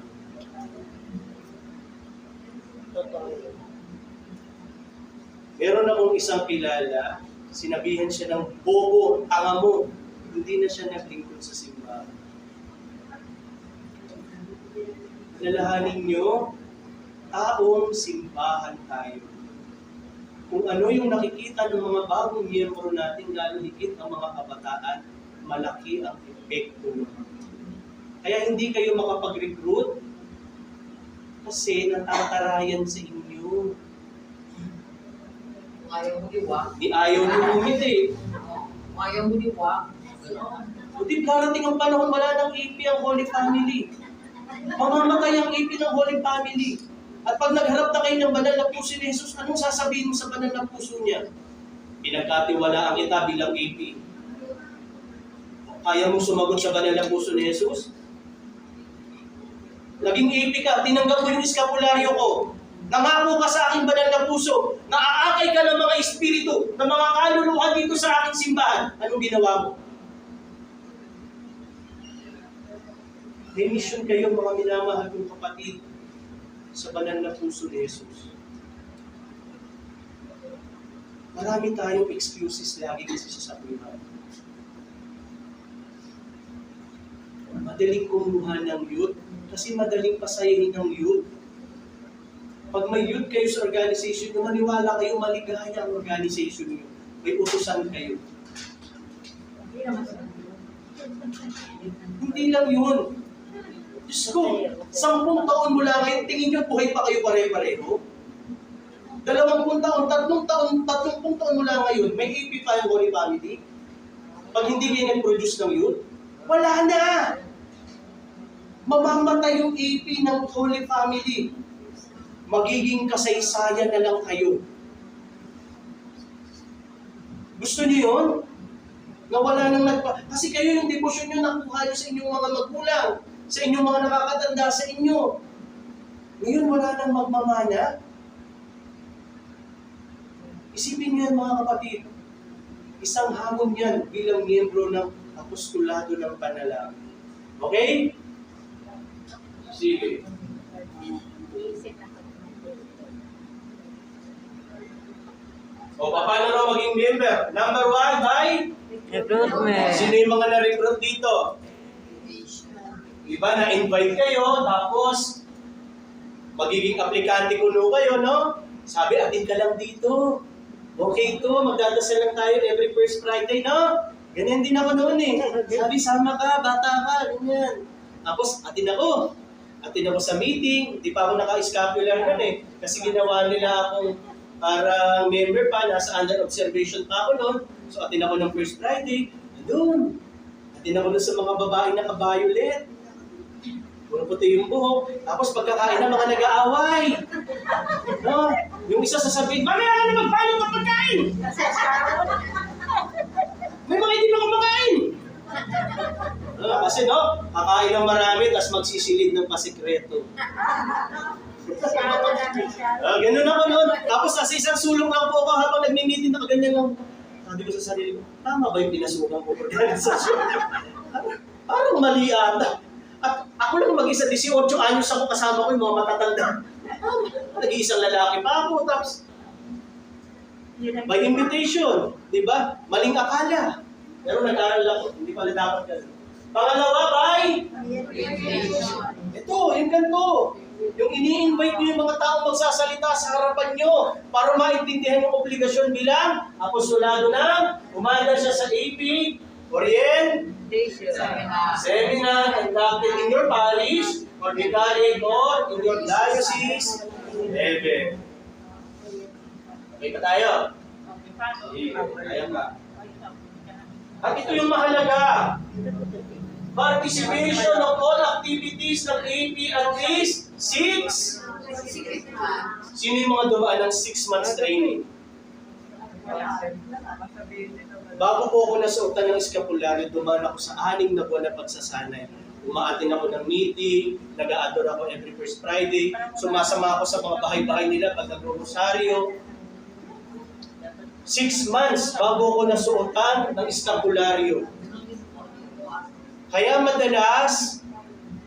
Meron akong isang kilala, sinabihan siya ng bobo, tanga mo. Hindi na siya naglingkod sa simbahan. Lalahanin niyo, taong simbahan tayo. Kung ano yung nakikita ng mga bagong miyembro natin, lalo higit ang mga kabataan, malaki ang epekto nun. Kaya hindi kayo makapag-recruit kasi natatarayan sa inyo. Kung ayaw mo liwak, Di ayaw nyo bumili. kung ayaw mo liwak, gano'n. Buti darating ang panahon, wala nang AP ang Holy Family. Mamamatay ang AP ng Holy Family. At pag nagharap na kayo ng banal na puso ni Jesus, anong sasabihin mo sa banal na puso niya? Pinagkatiwalaan kita bilang AP. Kaya mong sumagot sa banal na puso ni Jesus? Naging AP ka, tinanggap mo yung eskapularyo ko. Nangako ka sa aking banal na puso, naaakay ka ng mga espiritu, ng mga kaluluwa dito sa aking simbahan. Anong ginawa mo? May mission kayo mga minamahal kong kapatid sa banal na puso ni Jesus. Marami tayong excuses lagi kasi sa buhay. Madaling kumuha ng youth kasi madaling pasayahin ng youth. Pag may youth kayo sa organization nyo, maniwala kayo, maligaya ang organization nyo. May utusan kayo. Hindi lang yun. Diyos ko, 10 taon mula ngayon, tingin nyo buhay pa kayo pare-pareho? 20 taon, 30 taon mula ngayon, may AP pa yung Holy Family? Pag hindi kayo nag-produce ng youth, wala na! Mamamatay yung AP ng Holy Family. Magiging kasaysayan na lang kayo. Gusto niyo yun? Na wala nang kasi kayo yung devotion nyo nakuha nyo sa inyong mga magulang, sa inyong mga nakakatanda sa inyo. Ngayon wala nang magmamana. Isipin niyo yan mga kapatid. Isang hamon yan bilang miyembro ng apostolado ng panalangin. Okay? Sige. O, paano raw maging member? Number 1, by? Recruitment. Sino yung mga na-recruit dito? Iba, na-invite kayo, tapos magiging aplikante kuno kayo, no? Sabi, atin ka lang dito. Okay to, magdadasal lang tayo every first Friday, no? Ganyan din ako noon eh. Sabi, sama ka, bata ka, ganyan. Tapos, atin ako sa meeting, hindi pa ako naka-scapular nun eh. Kasi ginawa nila akong parang member pa, nasa under observation pa ako noon. So, atin ako ng first Friday, doon. Atin ako doon sa mga babae na ka-violet. Puro puti yung buhok. Tapos pagkakain na mga nag-aaway. No? Yung isa sasabihin, "Mami, ano na magpalo ng pagkain?" May mga hindi na kumakain. Kasi no, kakain ng marami, tapos magsisilid ng pasikreto. Ganun ako noon. Tapos sa isang sulong lang po ako habang nagmi-meeting na ganyan lang. Sabi ko sa sarili ko, tama ba yung pinasukan ko organisasyon? Parang mali ata. At ako lang mag-isa, 18 anyos ako kasama ko yung mga matatanda. Nag-iisang lalaki pa ako, tapos by invitation, di ba? Maling akala. Pero nag-aaral ako, hindi pala dapat yan. Pangalawa, by? Ito, yung ganito. Yung ini-invite nyo yung mga taong magsasalita sa harapan nyo para maintindihan yung obligasyon bilang apostolado ng umanda siya sa AP, Seminar conducted in your parish or vicariate or in your diocese level. Okay pa tayo? Kaya ka. At ito yung mahalaga. Participation of all activities ng AP at least 6. Sino yung mga dumaan ng 6 months training? Bago po ako nasuotan ng eskapularyo, dumaan ako sa 6 na buwan na pagsasanay. Umaatin ako ng meeting, nag-a-adore ako every first Friday, sumasama ako sa mga bahay-bahay nila pag nagro-rosaryo. 6 months bago ako nasuotan ng eskapularyo. Kaya madalas,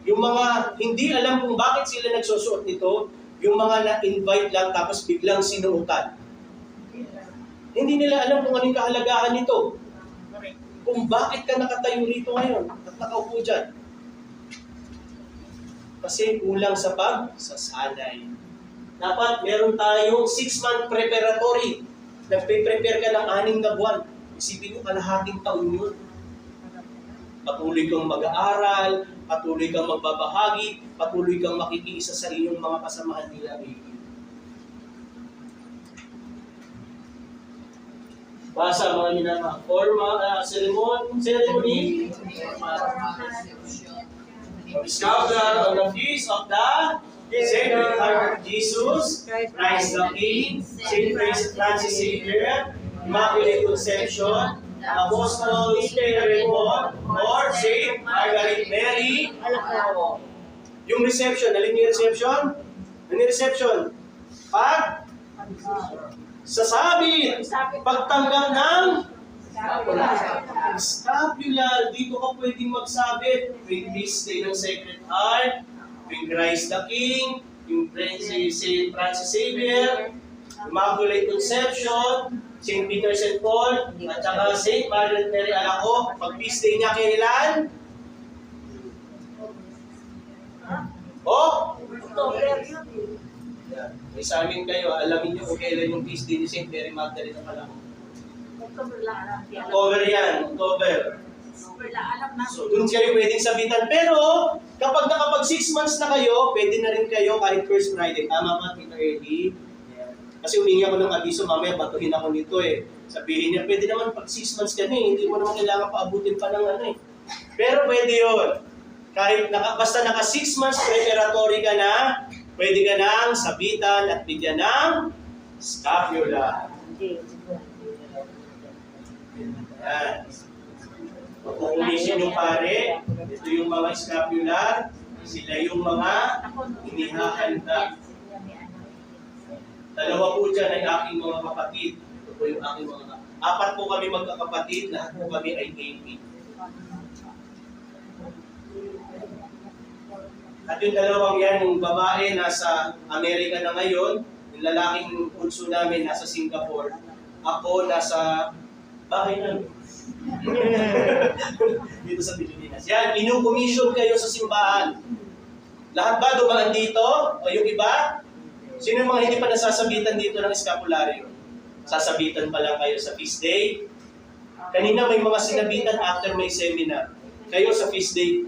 yung mga hindi alam kung bakit sila nagsusuot nito, yung mga na-invite lang tapos biglang sinuotan. Hindi nila alam kung anong kahalagahan nito. Kung bakit ka nakatayo rito ngayon at nakaupo dyan. Kasi kulang sa pagsasanay. Dapat meron tayong 6-month preparatory. Nagpe-prepare ka ng 6 na buwan. Isipin mo, kalahating taon yun. Patuloy kang mag-aaral, patuloy kang magbabahagi, patuloy kang makikiisa sa iyong mga kasamahan nila. Basa mga minamahal. Ceremony. Scapular on the feast of the Sacred Heart of Jesus, Christ the King, Saint Francis Xavier, Immaculate Conception, Apostol Peter Raymond, or Saint Margaret Mary. Yung reception, alin yung reception? Ano yung reception? Sasabit, pagtanggap ng scapular. Dito ka pwedeng magsabit. Yung feast day ng Sacred Heart, yung Christ the King, yung Saint Francis Xavier, Immaculate Conception, Saint Peter St. Paul, at saka Saint Margaret Mary Alacoque. Pag feast day niya kailan? May sa amin kayo, alamin niyo kung kailan yung feast day ni Saint Mary Magdalene ng Alacoque. October yan, October. So, dun kayo pwedeng sabitan. Pero, kapag nakapag 6 months na kayo, pwede na rin kayo kahit First Friday. Tama ba, Tita Eddie? Kasi humingi ako ng abiso, mamaya batuhin ako nito eh. Sabihin niya, pwede naman pag 6 months ka na eh, hindi mo naman kailangan paabutin pa ng ano eh. Pero pwede yun. Kahit basta naka 6 months preparatory ka na, pwede ka nang sabitan at bigyan ng scapula. Yan. Kukulisin yung pare, ito yung mga scapular, sila yung mga inihahanda. Dalawa po dyan ay aking mga kapatid. Ito po yung aking mga kapatid. 4 po kami magkakapatid, lahat po kami ay AP. At yung dalawang yan, yung babae nasa Amerika na ngayon, yung lalaking bunso namin nasa Singapore, ako nasa bahay namin. Dito sa Pilipinas. Yan, inu-commission kayo sa simbahan. Lahat ba dumaan dito? O yung iba? Sino yung mga hindi pa nasasabitan dito ng eskapularyo? Sasabitan pa lang kayo sa feast day. Kanina may mga sinabitan after may seminar. Kayo sa feast day.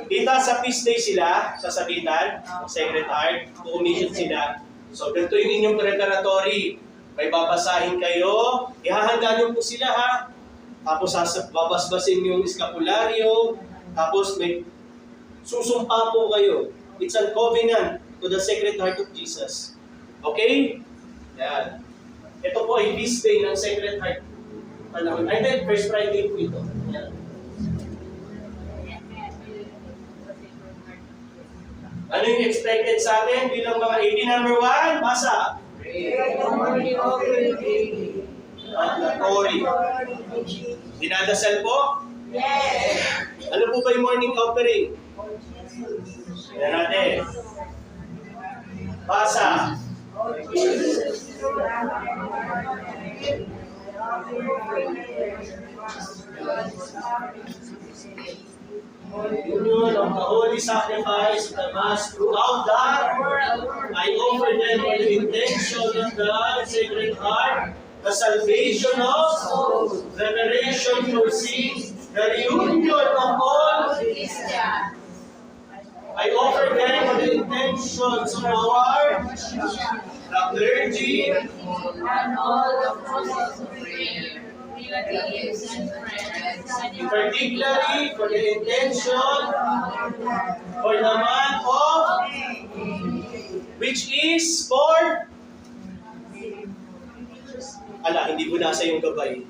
Kita sa feast day sila, sasabitan, Sacred Heart, commission sila. So, ganito yung inyong preparatory. May babasahin kayo, ihahanda niyo po sila ha. Tapos babasbasin yung eskapularyo, tapos may susumpa po kayo. It's a covenant to the Sacred Heart of Jesus. Okay? Yan. Ito po ay feast day ng Sacred Heart. Ay, then, First Friday po ito. Yan. Ano yung expected sa atin bilang mga AP number 1? Basa. Mandatory. Dinadasal po? Yes. Ano po ba yung morning offering? Yan natin. Basa. Union of the holy sacrifice of the Mass throughout the world. I offer them for the intention of the Sacred Heart, the salvation of souls, reparation for sins, the reunion of all Christians. I offer them for the intentions of our the clergy and all the process of prayer, relatives and friends, particularly for the intention for the month of which is for hindi ko nasa yung gabay.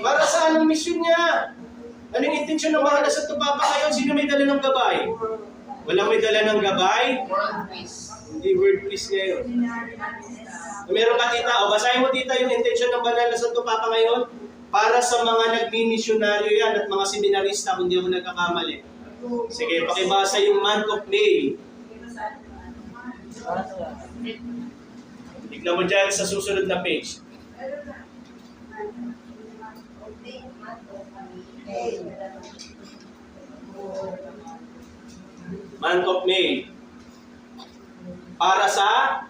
Para sa anong mission niya? Anong intensyon ng mga nasa tupapa kayo? Sino may dala ng gabay? Walang may dala ng gabay? world peace. Hindi word peace ngayon. Meron ka tita, basahin mo tita yung intensyon ng banal na Santo Papa ngayon para sa mga nagmimisyonaryo yan at mga seminarista kung di ako nagkakamali. Sige, pakibasa yung month of May. Tignan mo dyan sa susunod na page. Month of May. Para sa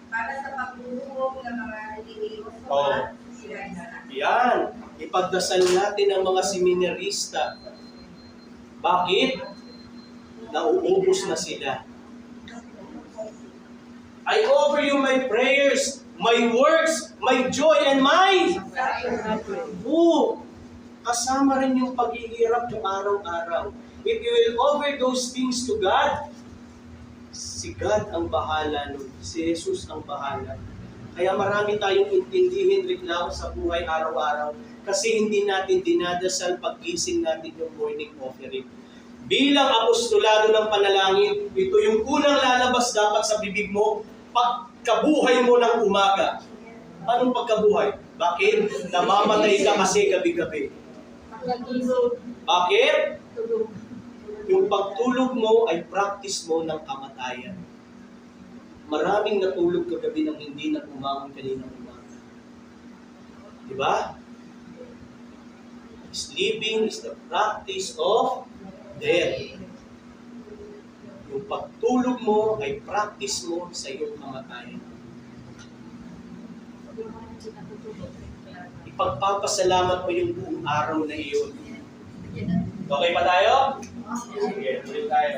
para sa pagbubuhog ng mga relihiyoso Oh. at sila. Yan. Ipagdasal natin ang mga seminarista. Bakit? Nauubos na sila. I offer you my prayers, my works, my joy, and my... Kasama rin yung paghihirap ng araw-araw. If you will offer those things to God, si God ang bahala nun. Si Jesus ang bahala. Kaya marami tayong intindihin reklamo sa buhay araw-araw kasi hindi natin dinadasal paggising natin yung morning offering. Bilang apostolado ng panalangin, ito yung unang lalabas dapat sa bibig mo pagkabuhay mo ng umaga. Anong pagkabuhay? Bakit? Namamatay ka kasi gabi-gabi. Bakit? Yung pagtulog mo ay practice mo ng kamatayan. Maraming natulog kagabi nang hindi na umangon kaninang umaga. Diba? Sleeping is the practice of death. Yung pagtulog mo ay practice mo sa iyong kamatayan. Ipagpapasalamat mo yung buong araw na iyon. Okay pa tayo? Sige, tuloy tayo.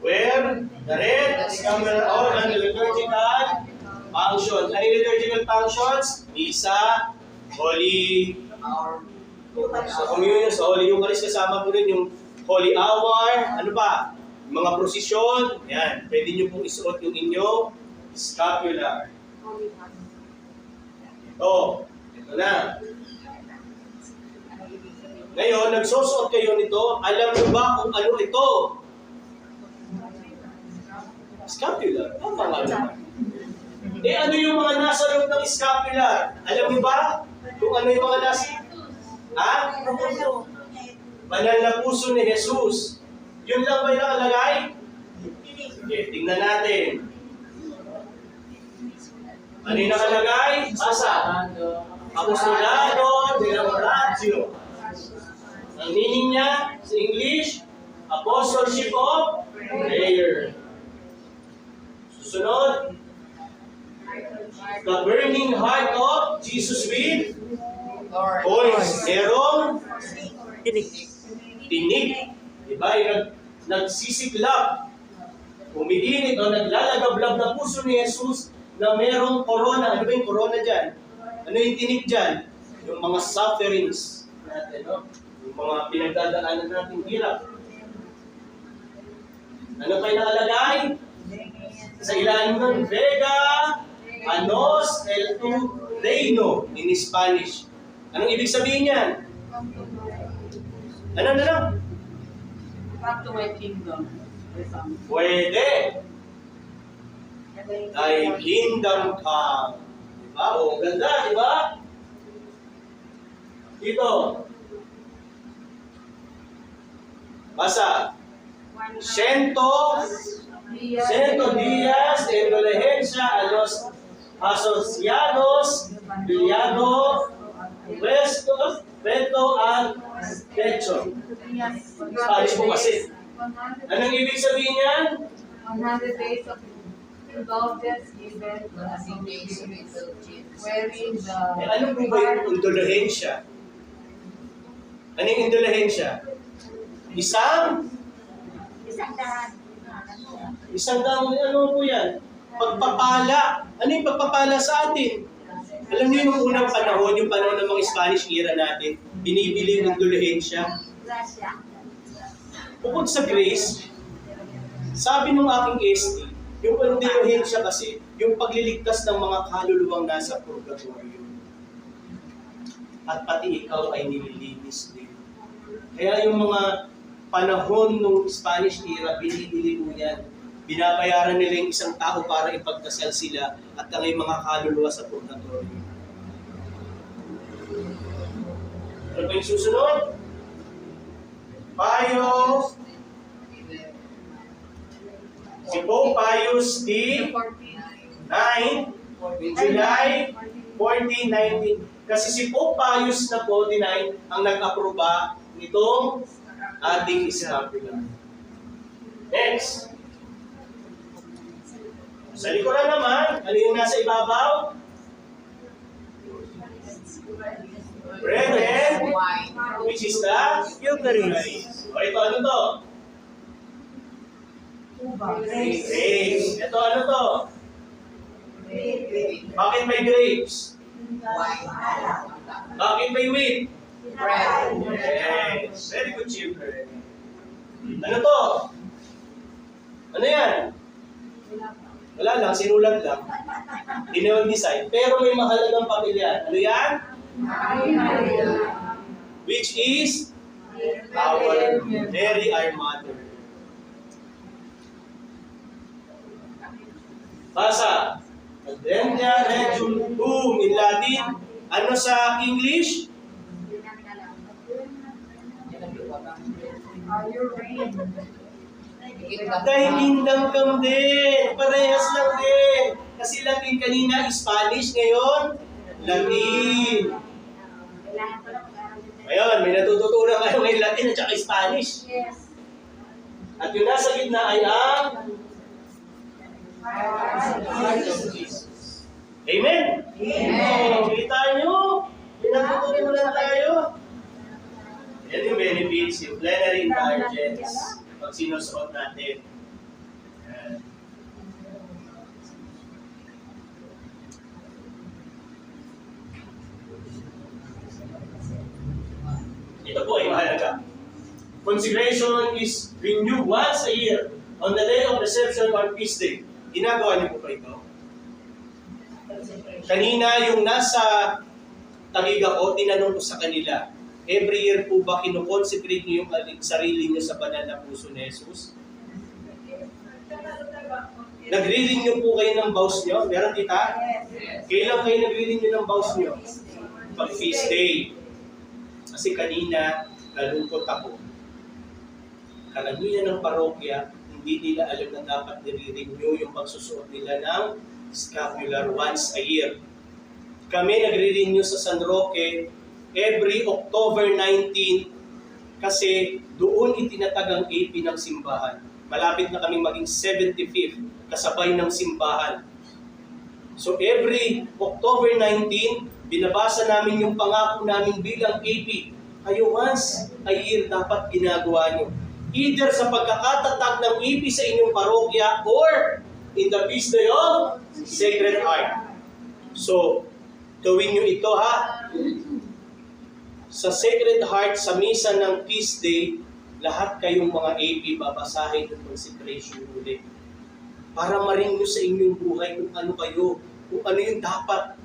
Where the red is coming on and the liturgical functions. Ano yung liturgical functions? Misa, Holy sa communion, sa Holy Eucharist, kasama po rin yung Holy Hour, ano pa? Mga prosesyon, yan. Pwede nyo pong isuot yung inyong scapular. Ito na. Ngayon, nagsusuot kayo nito, alam nyo ba kung ano ito? Scapular. Tama nga naman. Ano yung mga nasa loob ng scapular? Alam nyo ba kung ano yung mga nasa? Ha? Banal na puso ni Jesus. Yun lang ba yung nakalagay? Okay, tingnan natin. Ano yung nakalagay? Basa. Apostolado de la Oratio. Ang meaning niya sa English, Apostleship of Prayer. Susunod, the burning heart of Jesus with voice. Merong tinig. Diba? Yung nagsisiklab, umiinit o naglalagablab na puso ni Jesus na merong corona. Ano ba yung corona dyan? Ano yung tinig dyan? Yung mga sufferings natin, no? Yung mga pinagdadaanan natin hirap. Ano pa yung nakalagay? Sa ilalim ng Vega, Anos, El Tu, Reino, in Spanish. Anong ibig sabihin yan? Ano? Back to my kingdom. Pwede. Thy kingdom come. Diba? O, ganda, diba? Dito. Basa. Cento días de indulgencia a los asociados, Villado, Veto at Techo. Spanish po kasi. Anong ibig sabihin yan? 100 days of indulgence given wherein the... Ano po ba yung indulhensya? Ano yung indulhensya? Isang daan, ano po yan? Pagpapala. Ano yung pagpapala sa atin? Alam niyo yung unang panahon, yung panahon ng mga Spanish era natin, binibili ng indulhensya. Bukod sa grace, sabi nung aking ST, yung indulhensya kasi, yung pagliligtas ng mga kaluluwang nasa purgatorio. At pati ikaw ay nililinis din. Kaya yung mga panahon ng Spanish era, binibili mo yan. Binabayaran nila yung isang tao para ipagdasal sila at ang mga kaluluwa sa purgatorio. Ano ba yung susunod? Pius, si Pope Pius D. 9, July 1419. Kasi si Pope Pius na po, D. 9, ang nag-aproba nitong ating scapular. Next. Sa likuran naman, ano yung nasa ibabaw? Bread and Wine. which is the Eucharist. O ito, ano to? Grapes. Ito, ano to? Bakit may grapes? Wine. Bakit may wheat? Bread. Yes. Very good, children. Ano to? Ano yan? Wala lang, sinulat lang. Hindi naman design. Pero may mahalagang papel yan. Ano yan? Which is our Mary, our mother. Basa. Advenia Regium Tuum in Latin. Ano sa English? Dahil Kingdom Come din. Parehas lang din. Kasi Latin kanina Spanish, ngayon Latin. Ngayon, may natututunan kayo ngayon Latin at saka Spanish. At yung nasa gitna ay ang Amen? Amen. Kita nyo? May natututunan tayo. Yan yung benefits, yung plenary intelligence. Pag sinusuot natin. Yan. Ito po ay mahalaga. Consecration is renewed once a year on the day of reception or feast day. Ginagawa niyo po ba ito? Kanina yung nasa tagiga ko, tinanong ko sa kanila, every year po ba kinukonsecrate niyo yung sarili niyo sa banal na puso ni Jesus? Nagre-renew po kayo ng vows niyo? Meron tita? Kailan kayo nagre-renew ng vows niyo? Pag feast day. Kasi kanina, nalungkot ako. Karamihan ng parokya, hindi nila alam na dapat nire-renew yung pagsusuot nila ng scapular once a year. Kami nagre-renew sa San Roque every October 19 kasi doon itinatag ang AP ng simbahan. Malapit na kami maging 75th kasabay ng simbahan. So every October 19, binabasa namin yung pangako namin bilang AP. Kayo once a year dapat ginagawa nyo. Either sa pagkakatatag ng AP sa inyong parokya or in the feast day of Sacred Heart. So, gawin nyo ito ha. Sa Sacred Heart, sa misa ng feast day, lahat kayong mga AP babasahin ng consecration ulit. Para marin nyo sa inyong buhay kung ano kayo, kung ano yung dapat,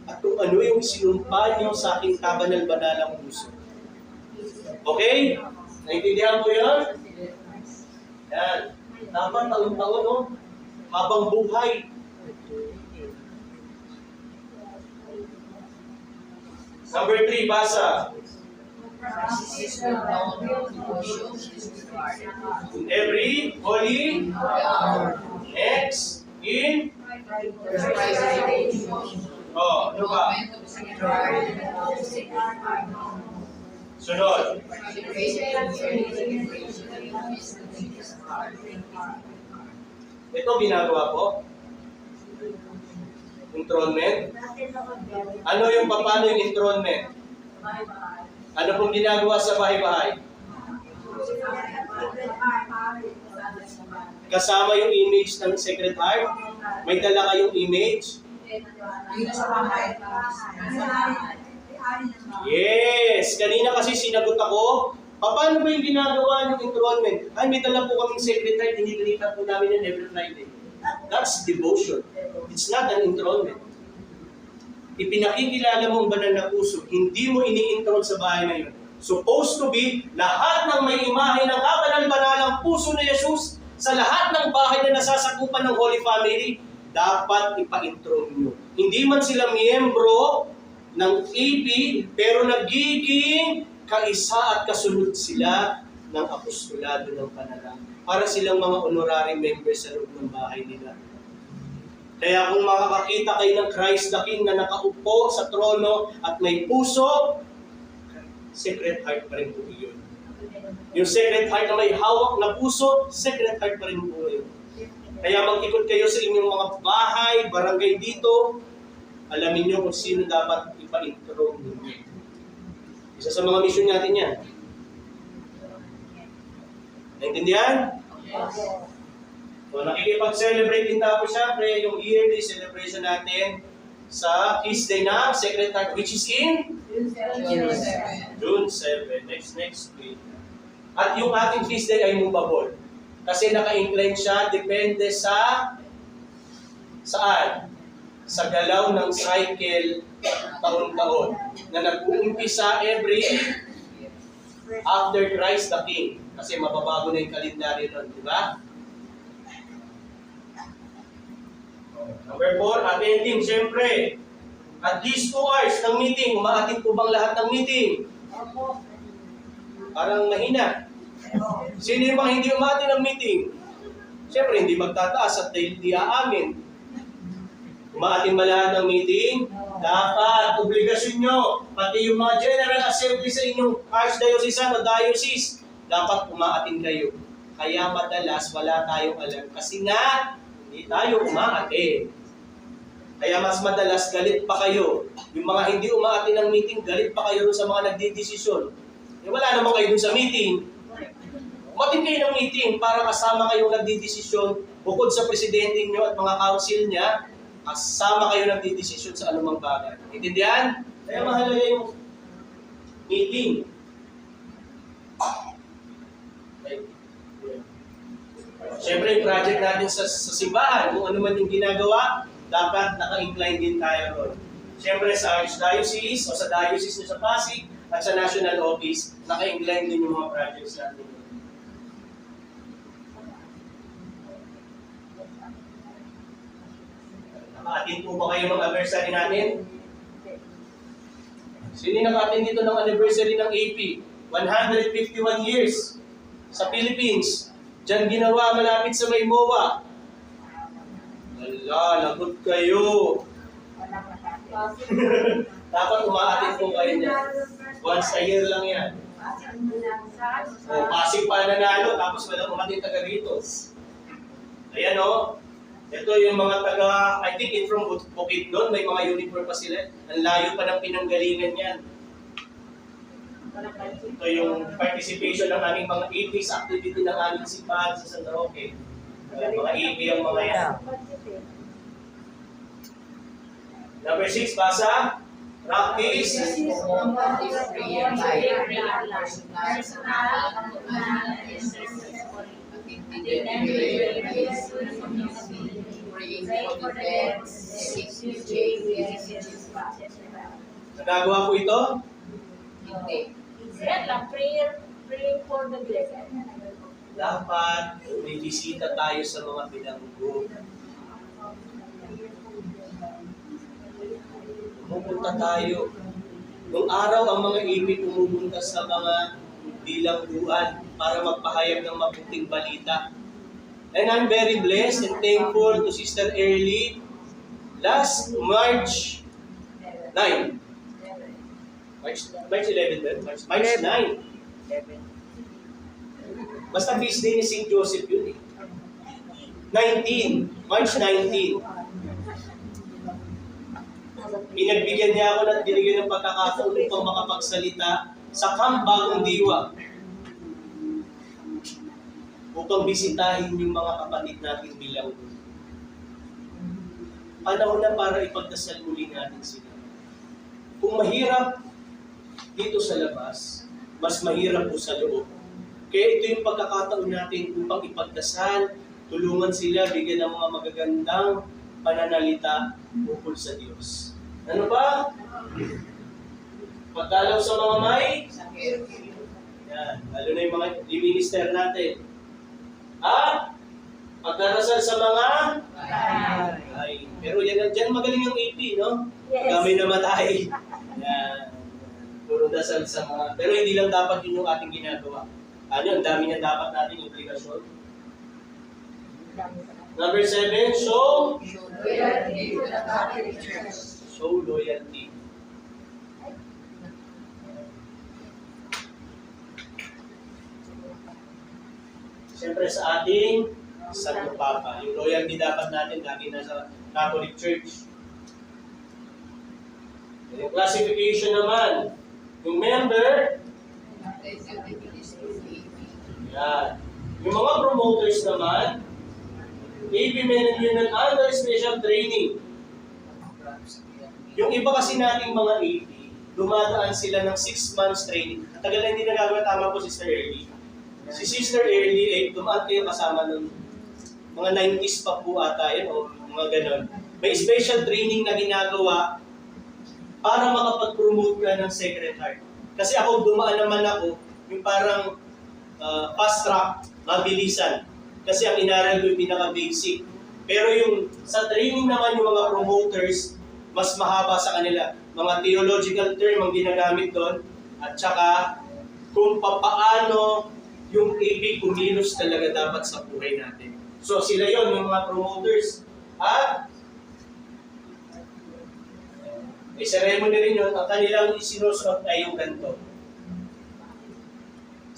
at kung ano yung sinumpa nyo sa aking kabanal-banalang puso. Okay? Naintindihan mo yun? Yan. Dapat taon-taon, no? Habang buhay. Number 3, basa. In every holy next in ano ba? Sunod. Ito ginagawa ko. Enthronement. Ano yung paano yung enthronement? Ano pong ginagawa sa bahay-bahay? Kasama yung image ng Sacred Heart? May dala kayong image? Yes! Kanina kasi sinagot ako, paano ba yung ginagawa yung enthronement? Ay, may dala po kaming Sacred Heart, hinilipat po namin yan every Friday. That's devotion. It's not an enthronement. Ipinakikilala mong banal na puso, hindi mo ini-enthrone sa bahay na yun. Supposed to be, lahat ng may imahe ng kabanal-banalang puso ni Jesus sa lahat ng bahay na nasasakupan ng Holy Family, dapat ipa-enthrone nyo. Hindi man sila miyembro ng AP, pero nagiging kaisa at kasunod sila ng apostolado ng panalangin. Para silang mga honorary members sa loob ng bahay nila. Kaya kung makakakita kayo ng Christ the King na nakaupo sa trono at may puso, Sacred Heart pa rin po yun. Yung Sacred Heart na may hawak na puso, Sacred Heart pa rin po yun. Kaya mag-ikot kayo sa inyong mga bahay, barangay dito. Alamin nyo kung sino dapat ipa-intro ninyo. Isa sa mga mission natin yan. Naintindihan? So, nakikipag-celebrate din tapos syempre yung yearly celebration natin sa Feast Day ng Secretary, which is in June 7, next week. At yung ating feast day ay movable. Kasi naka-incline siya, depende sa saan? Sa galaw ng cycle taon-taon na nag-uumpisa every after Christ the King. Kasi mababago na yung kalendaryo nun, di ba? Number 4, attending, syempre. At least 2 hours ng meeting. Umaatin po bang lahat ng meeting? Parang mahina. Sino yung mga hindi umaatin ng meeting? Syempre, hindi magtataas at di aamin. Umaatin ba lahat ng meeting? Dapat, obligasyon nyo. Pati yung mga General Assembly sa inyong Archdiocesan o Diocese, dapat umaatin kayo. Kaya madalas wala tayong alam kasi nga, hindi tayo umaatin. Kaya mas madalas galit pa kayo. Yung mga hindi umaatin ng meeting, galit pa kayo sa mga nagdidesisyon. Eh, wala naman kayo dun sa meeting. Umatin kayo ng meeting para kasama kayong nagdidesisyon bukod sa presidente nyo at mga council niya, kasama kayo nagdidesisyon sa anumang bagay. Intindihan? Kaya mahalaga yung meeting. Siyempre, yung project natin sa simbahan, kung ano man yung ginagawa, dapat naka-incline din tayo ron. Siyempre, sa Archdiocese o sa Diocese nyo sa Pasig at sa National Office, naka-incline din yung mga projects natin. Naka-attend po ba kayo ng anniversary natin? Sino naka-attend dito ng anniversary ng AP? 151 years sa Philippines. Diyan ginawa malapit sa may MOA. Wala, lagot kayo. Dapat umaatin po kayo niya. Once a year lang yan. O, Pasig pa nanalo, tapos walang umating taga rito. Ayan o. Ito yung mga taga, I think from Bukidnon, may mga uniform pa sila. Ang layo pa ng pinanggalingan yan. Ito yung participation ng aming mga APs, activity ng aming simbahan sa San Roque. Mga AP ang mga yan. Number 6, basa. Practice. Nagagawa po ito? Hindi. Praying for the blessed. Dapat may bisita tayo sa mga bilanggo. Pumunta tayo. Noong araw, ang mga ipit pumupunta sa mga bilangguan para magpahayag ng mabuting balita. And I'm very blessed and thankful to Sister Early. Last March 9. March 11 ba? March 9. Basta feast day ni St. Joseph yun eh. 19. March 19. Pinagbigyan niya ako at binigyan ng pagkakataon upang makapagsalita sa Camp Bagong Diwa upang bisitahin yung mga kapatid natin bilang panahon na para ipagdasal muli natin sila. Kung mahirap dito sa labas, mas mahirap po sa loob. Kaya ito yung pagkakataon natin upang ipagdasal, tulungan sila, bigyan ng mga magagandang pananalita ukol sa Diyos. Ano ba? Pagdalaw sa mga may Sakit. yan, lalo na yung mga minister natin. At pagdarasal sa mga ay, pero yan, dyan magaling yung AP, no? Yes. Kami namatay. Yan. Puro dasal sa mga, pero hindi lang dapat yun yung ating ginagawa. Ano, ang dami na dapat nating implikasyon. Number 7, show Loyalty to the Catholic Church. show loyalty. Siyempre sa ating Santo Papa. Yung loyalty dapat natin lagi nasa Catholic Church. Yung classification naman, yung member, yan. Yung mga promoters naman, AP men and women under special training. Yung iba kasi nating mga AP, dumadaan sila ng 6 months training. Ang tagal na hindi nagagawa, tama po Sister Early. Si Sister Early, dumaan kayo kasama ng mga 90s pa po ata yun, o mga ganon. May special training na ginagawa para makapag-promote ka ng Sacred Heart. Kasi ako, dumaan naman ako, yung parang fast track, mabilisan. Kasi ang inaral ko yung pinaka-basic. Pero yung sa training naman yung mga promoters, mas mahaba sa kanila. Mga theological term ang ginagamit doon. At saka kung papaano yung AP kumilos talaga dapat sa buhay natin. So sila yon yung mga promoters. At may ceremony rin yun, ang kanilang isinusunod ay yung ganito.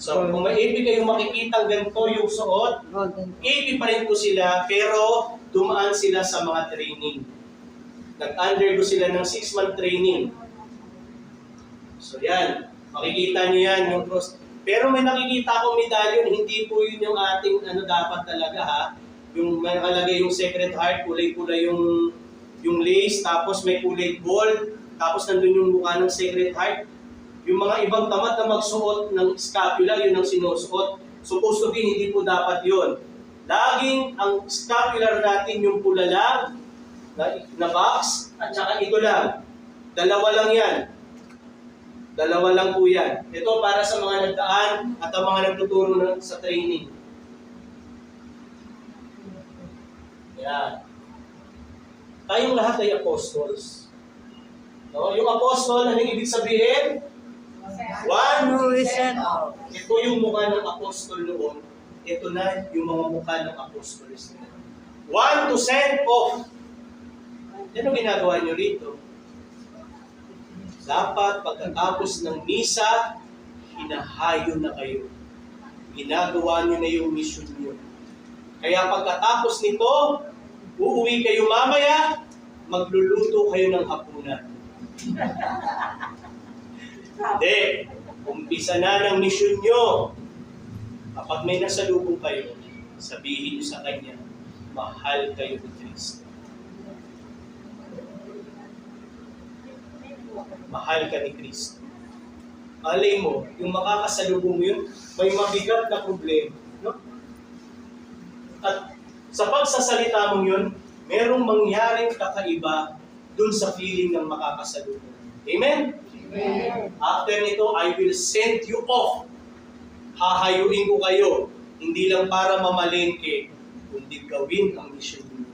So kung may AP kayong makikita ganito yung suot, AP pa rin po sila, pero dumaan sila sa mga training. Nag-undergo sila ng 6-month training. So yan, makikita nyo yan yung cross. Pero may nakikita akong medalyon, hindi po yun yung ating dapat talaga ha. Yung may nakalagay yung Sacred Heart, kulay-kulay yung lace, tapos may kulay gold, tapos nandun yung mukha ng Sacred Heart. Yung mga ibang tamad na magsuot ng scapula, yun ang sinusuot. Supposed to be, hindi po dapat yun. Laging ang scapular natin yung pula lang, na box, at saka ito lang. Dalawa lang yan. Dalawa lang po yan. Ito para sa mga nagdaan at ang mga nagtuturo sa training. Yan. Tayong lahat ay apostles. No? Yung apostol, anong ibig sabihin? One Who is sent. Ito yung mukha ng apostol noon. Ito na yung mga mukha ng apostoles nila. One to send off. Yan ang ginagawa nyo rito. Dapat pagkatapos ng misa, hinahayo na kayo. Ginagawa nyo na yung mission nyo. Kaya pagkatapos nito, uuwi kayo mamaya, magluluto kayo ng hapunan. Hindi. Umpisa na ng mission nyo. Kapag may nasalubong kayo, sabihin nyo sa Kanya, mahal kayo ni Kristo. Mahal ka ni Kristo. Alay mo, yung makakasalubong mo yun, may mabigat na problema. No? At sa pagsasalita mo yun, merong mangyaring kakaiba dun sa feeling ng makakasalubong. Amen? After nito, I will send you off. Hahayuin ko kayo. Hindi lang para mamalengke, kundi gawin ang mission niyo.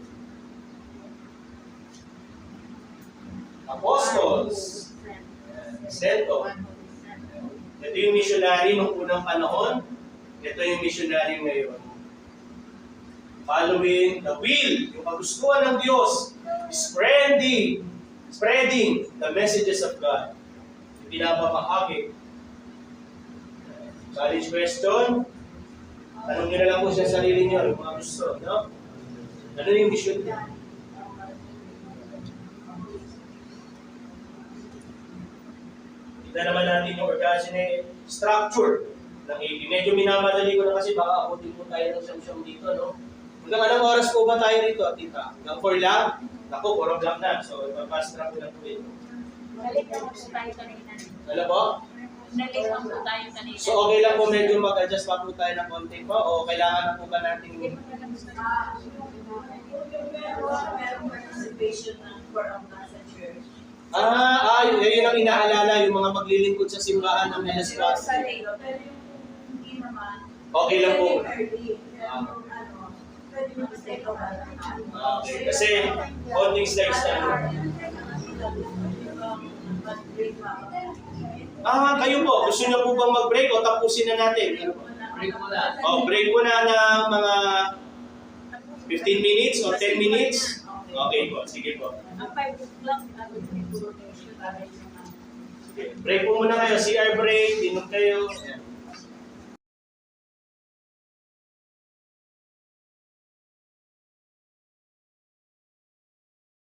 Apostles. Sent off. Ito yung missionary nung unang panahon. Ito yung missionary ngayon. Following the will, yung kagustuhan ng Diyos, spreading the messages of God. Pinapapakakit. Challenge question. Tanong nyo na lang po sa sarili nyo, yung mga gusto, no? Ano yung mission niya? Kita naman natin yung organic structure ng AP. Medyo minamadali ko na kasi baka abutin po tayo ng siyam-siyam dito, no? Hanggang anong oras po ba tayo rito, tita? Hanggang 4 lang? Naku, 4 o'clock na. So, fast track ko na po ito. Nalit lang po tayo kanina. Ano po? Nalit lang po tayo kanina. So okay lang po medyo mag-adjust pa po tayo ng konti po o kailangan na po ba natin Merong participation ng for sa church. yun ang inaalala yung mga maglilingkod sa simbahan ng LS Class. Pero yung hindi naman, Okay lang po. early. Pwede mag-stay ka ba? Okay, kasi konting slides tayo. Kayo po, gusto niyo po bang mag-break o tapusin na natin? Break mo na. Break po na ng mga 15 minutes or 10 minutes. Okay po, sige po. Ang 5 o'clock, donation. Sige. Break po muna kayo, CR break, inom kayo. Ayan.